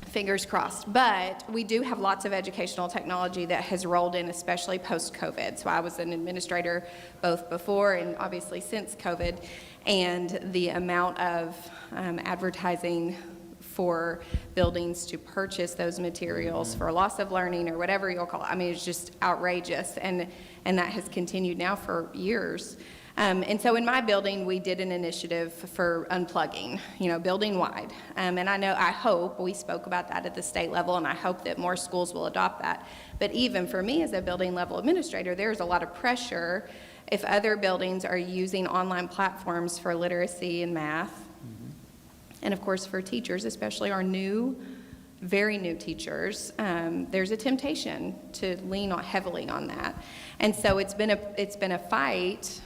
Fingers crossed. But we do have lots of educational technology that has rolled in, especially post-COVID. So I was an administrator both before and obviously since COVID, and the amount of advertising for buildings to purchase those materials for loss of learning or whatever you'll call it, I mean, it's just outrageous, and that has continued now for years. And so in my building, we did an initiative for unplugging, building-wide. And I hope, we spoke about that at the state level, and I hope that more schools will adopt that. But even for me as a building-level administrator, there's a lot of pressure if other buildings are using online platforms for literacy and math. And of course, for teachers, especially our very new teachers, there's a temptation to lean heavily on that. And so it's been a fight,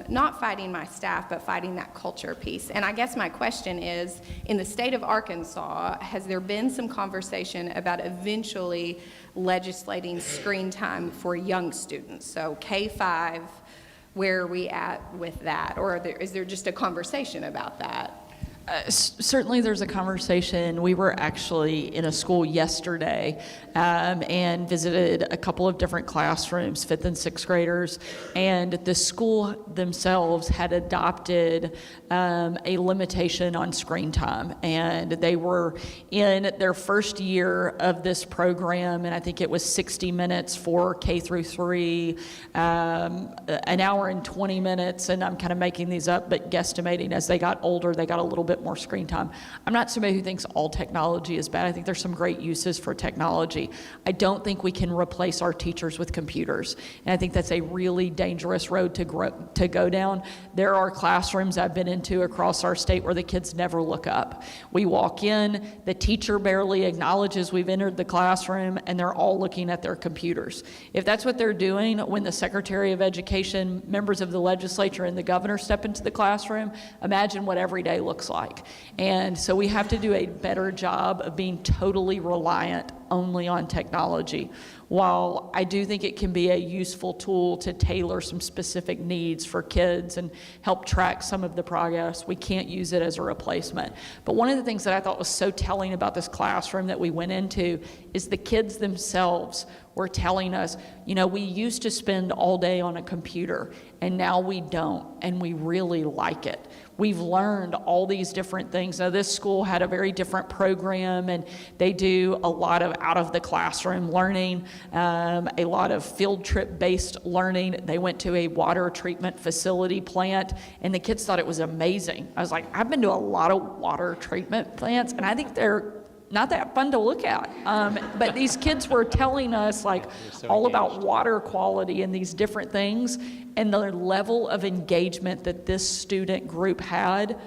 not fighting my staff, but fighting that culture piece. And I guess my question is, in the state of Arkansas, has there been some conversation about eventually legislating screen time for young students? So K-5, where are we at with that? Or is there just a conversation about that? Certainly there's a conversation. We were actually in a school yesterday and visited a couple of different classrooms, 5th and 6th graders, and the school themselves had adopted a limitation on screen time, and they were in their first year of this program, and I think it was 60 minutes for K through 3, an hour and 20 minutes, and I'm kind of making these up, but guesstimating as they got older, they got a little bit more screen time. I'm not somebody who thinks all technology is bad. I think there's some great uses for technology. I don't think we can replace our teachers with computers, and I think that's a really dangerous road to go down. There are classrooms I've been into across our state where the kids never look up. We walk in, the teacher barely acknowledges we've entered the classroom, and they're all looking at their computers. If that's what they're doing when the Secretary of Education, members of the legislature, and the governor step into the classroom, imagine what every day looks like. And so we have to do a better job of being totally reliant only on technology. While I do think it can be a useful tool to tailor some specific needs for kids and help track some of the progress, we can't use it as a replacement. But one of the things that I thought was so telling about this classroom that we went into is the kids themselves were telling us, we used to spend all day on a computer, and now we don't, and we really like it. We've learned all these different things. Now, this school had a very different program, and they do a lot of out-of-the-classroom learning, a lot of field trip-based learning. They went to a water treatment facility plant, and the kids thought it was amazing. I was like, I've been to a lot of water treatment plants, and I think they're not that fun to look at. But these kids were telling us all about water quality and these different things, and the level of engagement that this student group had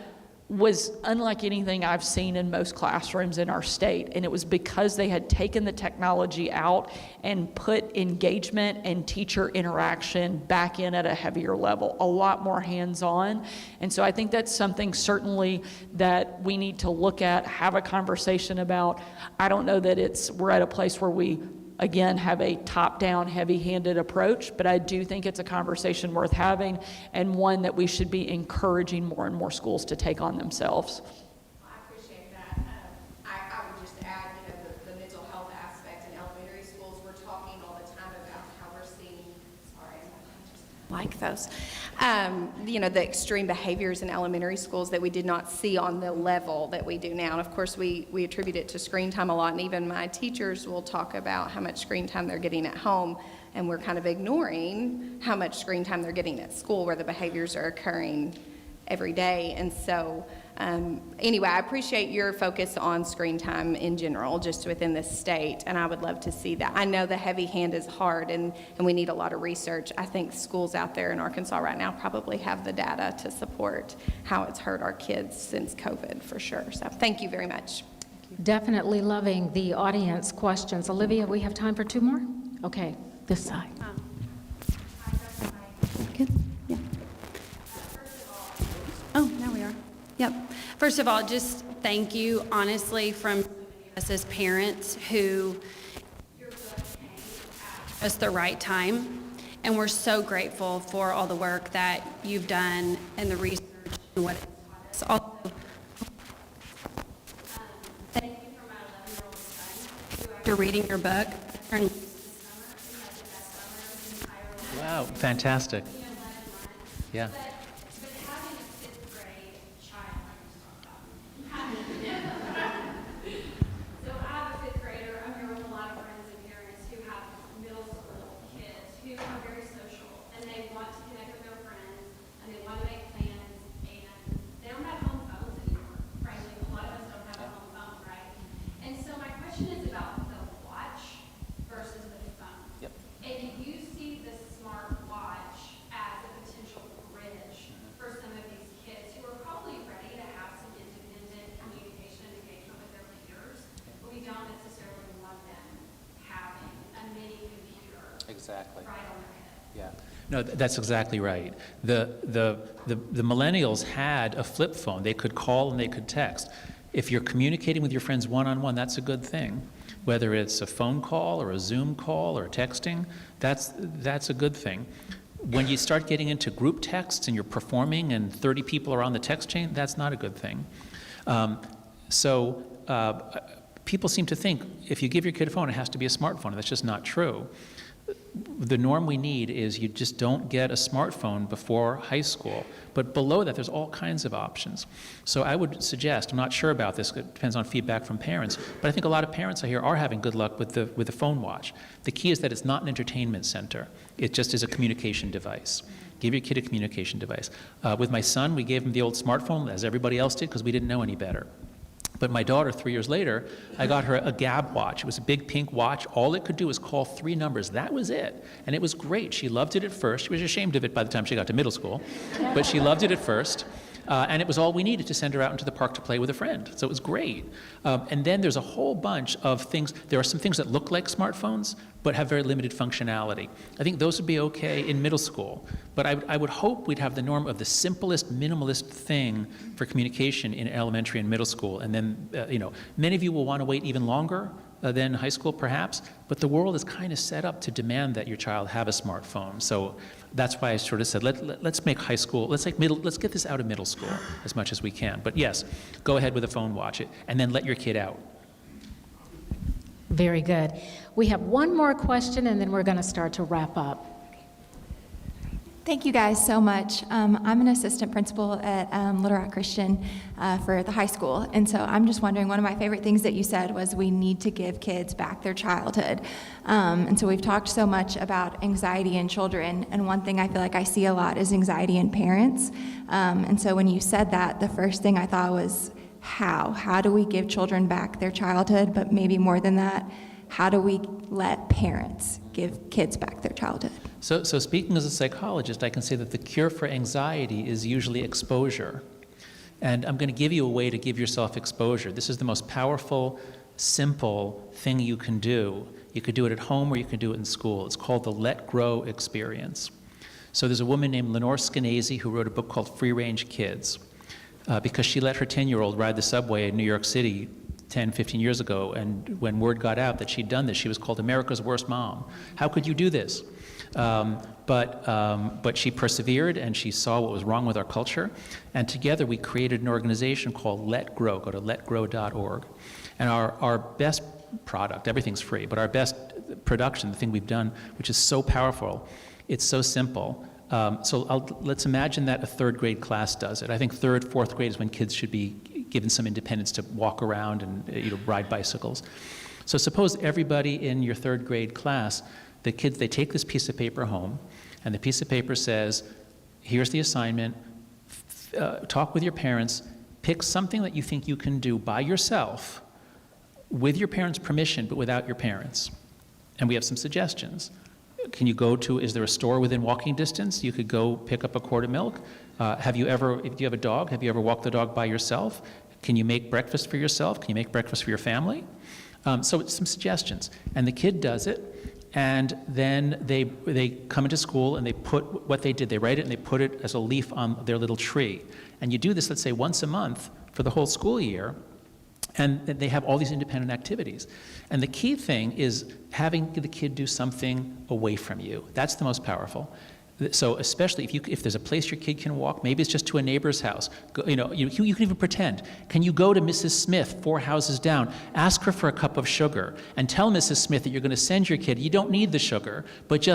was unlike anything I've seen in most classrooms in our state. And it was because they had taken the technology out and put engagement and teacher interaction back in at a heavier level, a lot more hands-on. And so I think that's something certainly that we need to look at, have a conversation about. I don't know that we're at a place where we again, have a top-down, heavy-handed approach, but I do think it's a conversation worth having and one that we should be encouraging more and more schools to take on themselves. I appreciate that. I would just add, the mental health aspect in elementary schools. We're talking all the time about how we're seeing, sorry, I just like those. The extreme behaviors in elementary schools that we did not see on the level that we do now. And of course, we attribute it to screen time a lot, and even my teachers will talk about how much screen time they're getting at home, and we're kind of ignoring how much screen time they're getting at school where the behaviors are occurring every day. And so anyway, I appreciate your focus on screen time in general, just within the state, and I would love to see that. I know the heavy hand is hard, and we need a lot of research. I think schools out there in Arkansas right now probably have the data to support how it's hurt our kids since COVID, for sure. So thank you very much. Definitely loving the audience questions. Olivia, we have time for 2 more? Okay, this side. Good. Yeah. Oh, now we are. Yep. First of all, just thank you, honestly, from us as parents who your book came at just the right time. And we're so grateful for all the work that you've done and the research and what it's taught us. Also, thank you for my 11-year-old son who, after reading your book, turned Wow, fantastic. Yeah. But having a 5th grade child, so I have a 5th grader. I'm here with a lot of friends and parents who have middle school kids who are very social, and they want to connect with their friends, and they want to make plans, and they don't have home phones anymore. Frankly, a lot of us don't have a home phone, right? And so my question is about the watch versus the phone. Yep. And do you see the smart watch as a potential bridge for some of these kids who are probably ready to have some independent communication and engagement with their peers, but we don't necessarily want them having a mini computer Exactly. right on their head? Yeah. No, that's exactly right. The millennials had a flip phone. They could call and they could text. If you're communicating with your friends one-on-one, that's a good thing. Whether it's a phone call or a Zoom call or texting, that's a good thing. When you start getting into group texts and you're performing and 30 people are on the text chain, that's not a good thing. People seem to think if you give your kid a phone, it has to be a smartphone. That's just not true. The norm we need is you just don't get a smartphone before high school. But below that, there's all kinds of options. So I would suggest, I'm not sure about this, it depends on feedback from parents, but I think a lot of parents I hear are having good luck with the phone watch. The key is that it's not an entertainment center. It just is a communication device. Give your kid a communication device. With my son, we gave him the old smartphone, as everybody else did, because we didn't know any better. But my daughter, 3 years later, I got her a Gab watch. It was a big pink watch. All it could do was call 3 numbers. That was it. And it was great. She loved it at first. She was ashamed of it by the time she got to middle school. But she loved it at first. And it was all we needed to send her out into the park to play with a friend. So it was great. And then there's a whole bunch of things. There are some things that look like smartphones, but have very limited functionality. I think those would be okay in middle school. But I would hope we'd have the norm of the simplest, minimalist thing for communication in elementary and middle school. And then, many of you will want to wait even longer than high school, perhaps. But the world is kind of set up to demand that your child have a smartphone. So that's why I sort of said, let's make high school, let's get this out of middle school as much as we can. But yes, go ahead with a phone, watch it, and then let your kid out. Very good. We have one more question, and then we're going to start to wrap up. Thank you guys so much. I'm an assistant principal at Little Rock Christian for the high school, and so I'm just wondering, one of my favorite things that you said was we need to give kids back their childhood. And so we've talked so much about anxiety in children, and one thing I feel like I see a lot is anxiety in parents. And so when you said that, the first thing I thought was, how do we give children back their childhood? But maybe more than that, how do we let parents give kids back their childhood? So speaking as a psychologist, I can say that the cure for anxiety is usually exposure. And I'm going to give you a way to give yourself exposure. This is the most powerful, simple thing you can do. You could do it at home or you can do it in school. It's called the Let Grow experience. So there's a woman named Lenore Skenazy who wrote a book called Free Range Kids because she let her 10-year-old ride the subway in New York City 10, 15 years ago, and when word got out that she'd done this, she was called America's worst mom. How could you do this? But she persevered, and she saw what was wrong with our culture, and together we created an organization called Let Grow. Go to letgrow.org. And our best product, everything's free, but our best production, the thing we've done, which is so powerful, it's so simple. Let's imagine that a third grade class does it. I think third, fourth grade is when kids should be given some independence to walk around and ride bicycles. So suppose everybody in your third grade class, the kids, they take this piece of paper home, and the piece of paper says, here's the assignment, talk with your parents, pick something that you think you can do by yourself, with your parents' permission, but without your parents. And we have some suggestions. Can you go to, is there a store within walking distance? You could go pick up a quart of milk. If you have a dog, have you ever walked the dog by yourself? Can you make breakfast for yourself? Can you make breakfast for your family? So it's some suggestions. And the kid does it, and then they come into school and they put what they did, they write it and they put it as a leaf on their little tree. And you do this, let's say, once a month for the whole school year, and they have all these independent activities. And the key thing is having the kid do something away from you. That's the most powerful. So especially if there's a place your kid can walk, maybe it's just to a neighbor's house. You can even pretend. Can you go to Mrs. Smith 4 houses down, ask her for a cup of sugar, and tell Mrs. Smith that you're going to send your kid. You don't need the sugar, but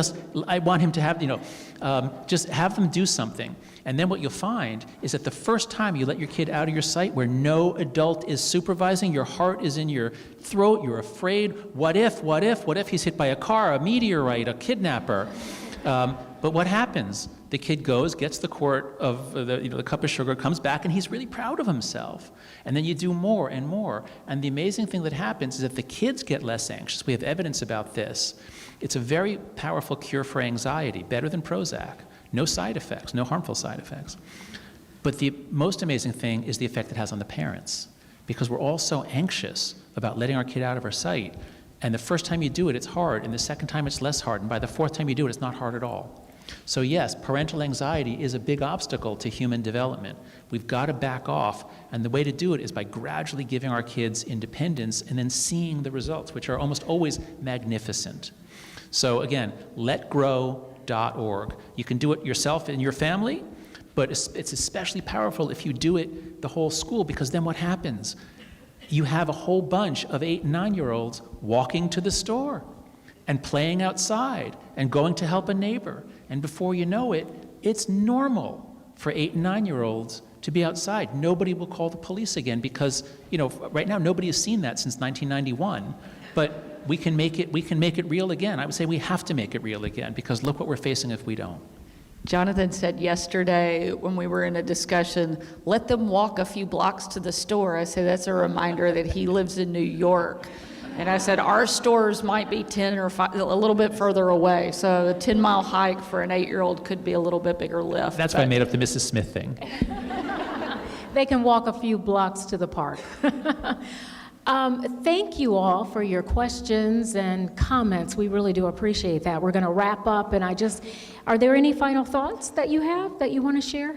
I want him to have, just have them do something. And then what you'll find is that the first time you let your kid out of your sight where no adult is supervising, your heart is in your throat, you're afraid, what if he's hit by a car, a meteorite, a kidnapper? But what happens? The kid goes, gets the quart of the cup of sugar, comes back, and he's really proud of himself. And then you do more and more. And the amazing thing that happens is that the kids get less anxious. We have evidence about this. It's a very powerful cure for anxiety, better than Prozac. No side effects, no harmful side effects. But the most amazing thing is the effect it has on the parents, because we're all so anxious about letting our kid out of our sight. And the first time you do it, it's hard, and the second time it's less hard, and by the fourth time you do it, it's not hard at all. So yes, parental anxiety is a big obstacle to human development. We've got to back off, and the way to do it is by gradually giving our kids independence and then seeing the results, which are almost always magnificent. So again, letgrow.org. You can do it yourself and your family, but it's especially powerful if you do it the whole school, because then what happens? You have a whole bunch of 8 and 9-year-olds walking to the store and playing outside and going to help a neighbor. And before you know it, it's normal for 8 and 9-year-olds to be outside. Nobody will call the police again because, right now nobody has seen that since 1991. But we can make it real again. I would say we have to make it real again, because look what we're facing if we don't. Jonathan said yesterday when we were in a discussion, let them walk a few blocks to the store. I said, that's a reminder that he lives in New York. And I said, our stores might be 10 or 5, a little bit further away. So a 10-mile hike for an 8-year-old could be a little bit bigger lift. That's why I made up the Mrs. Smith thing. They can walk a few blocks to the park. Thank you all for your questions and comments. We really do appreciate that. We're going to wrap up, and are there any final thoughts that you have that you want to share?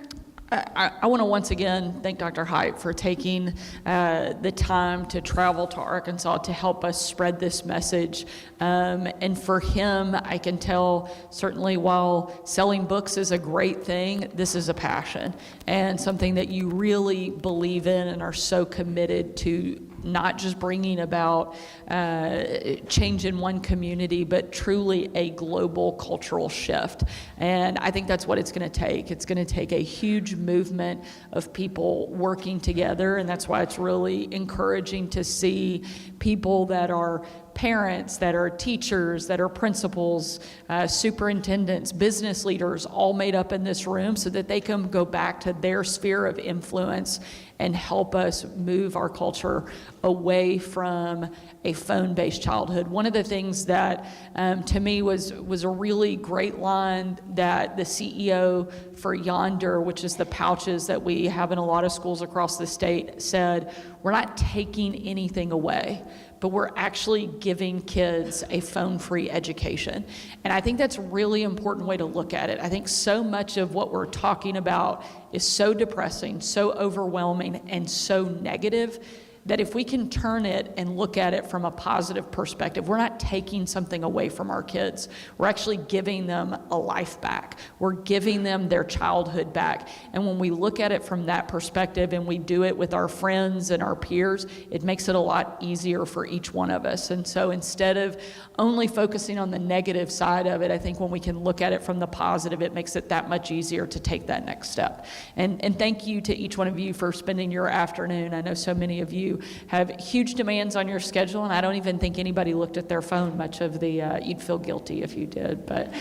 I want to once again thank Dr. Haidt for taking the time to travel to Arkansas to help us spread this message. And for him, I can tell, certainly while selling books is a great thing, this is a passion and something that you really believe in and are so committed to, not just bringing about change in one community, but truly a global cultural shift. And I think that's what it's going to take. It's going to take a huge movement of people working together, and that's why it's really encouraging to see people that are parents, that are teachers, that are principals, superintendents, business leaders, all made up in this room so that they can go back to their sphere of influence and help us move our culture away from a phone-based childhood. One of the things that to me was a really great line that the CEO for Yonder, which is the pouches that we have in a lot of schools across the state, said, we're not taking anything away, but we're actually giving kids a phone-free education. And I think that's a really important way to look at it. I think so much of what we're talking about is so depressing, so overwhelming, and so negative that if we can turn it and look at it from a positive perspective, we're not taking something away from our kids. We're actually giving them a life back. We're giving them their childhood back. And when we look at it from that perspective and we do it with our friends and our peers, it makes it a lot easier for each one of us. And so instead of only focusing on the negative side of it, I think when we can look at it from the positive, it makes it that much easier to take that next step. And thank you to each one of you for spending your afternoon. I know so many of you have huge demands on your schedule, and I don't even think anybody looked at their phone much of the, you'd feel guilty if you did, but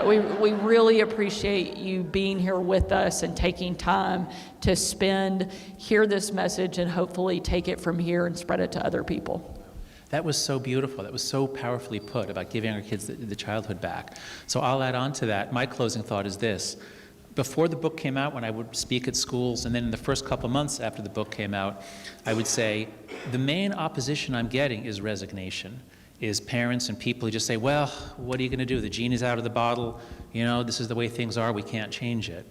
we really appreciate you being here with us and taking time to hear this message, and hopefully take it from here and spread it to other people. That was so beautiful. That was so powerfully put about giving our kids the childhood back. So I'll add on to that. My closing thought is this. Before the book came out, when I would speak at schools, and then in the first couple months after the book came out, I would say, the main opposition I'm getting is resignation, is parents and people who just say, well, what are you going to do? The genie's out of the bottle. You know, this is the way things are. We can't change it.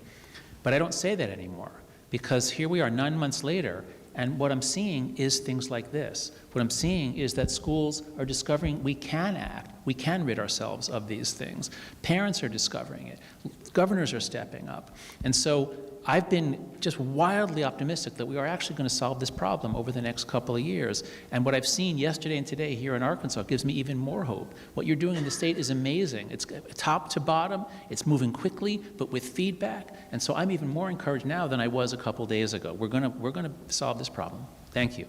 But I don't say that anymore, because here we are 9 months later, and what I'm seeing is things like this. What I'm seeing is that schools are discovering we can act. We can rid ourselves of these things. Parents are discovering it. Governors are stepping up. And so I've been just wildly optimistic that we are actually going to solve this problem over the next couple of years. And what I've seen yesterday and today here in Arkansas gives me even more hope. What you're doing in the state is amazing. It's top to bottom. It's moving quickly, but with feedback. And so I'm even more encouraged now than I was a couple days ago. We're going to solve this problem. Thank you.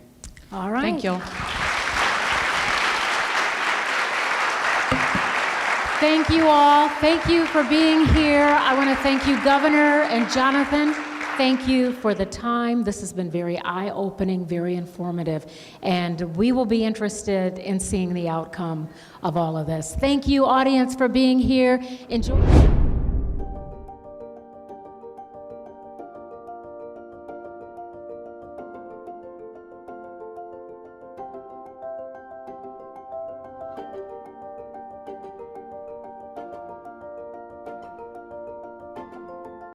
All right. Thank you. Thank you all. Thank you for being here. I want to thank you, Governor and Jonathan. Thank you for the time. This has been very eye-opening, very informative, and we will be interested in seeing the outcome of all of this. Thank you, audience, for being here. Enjoy.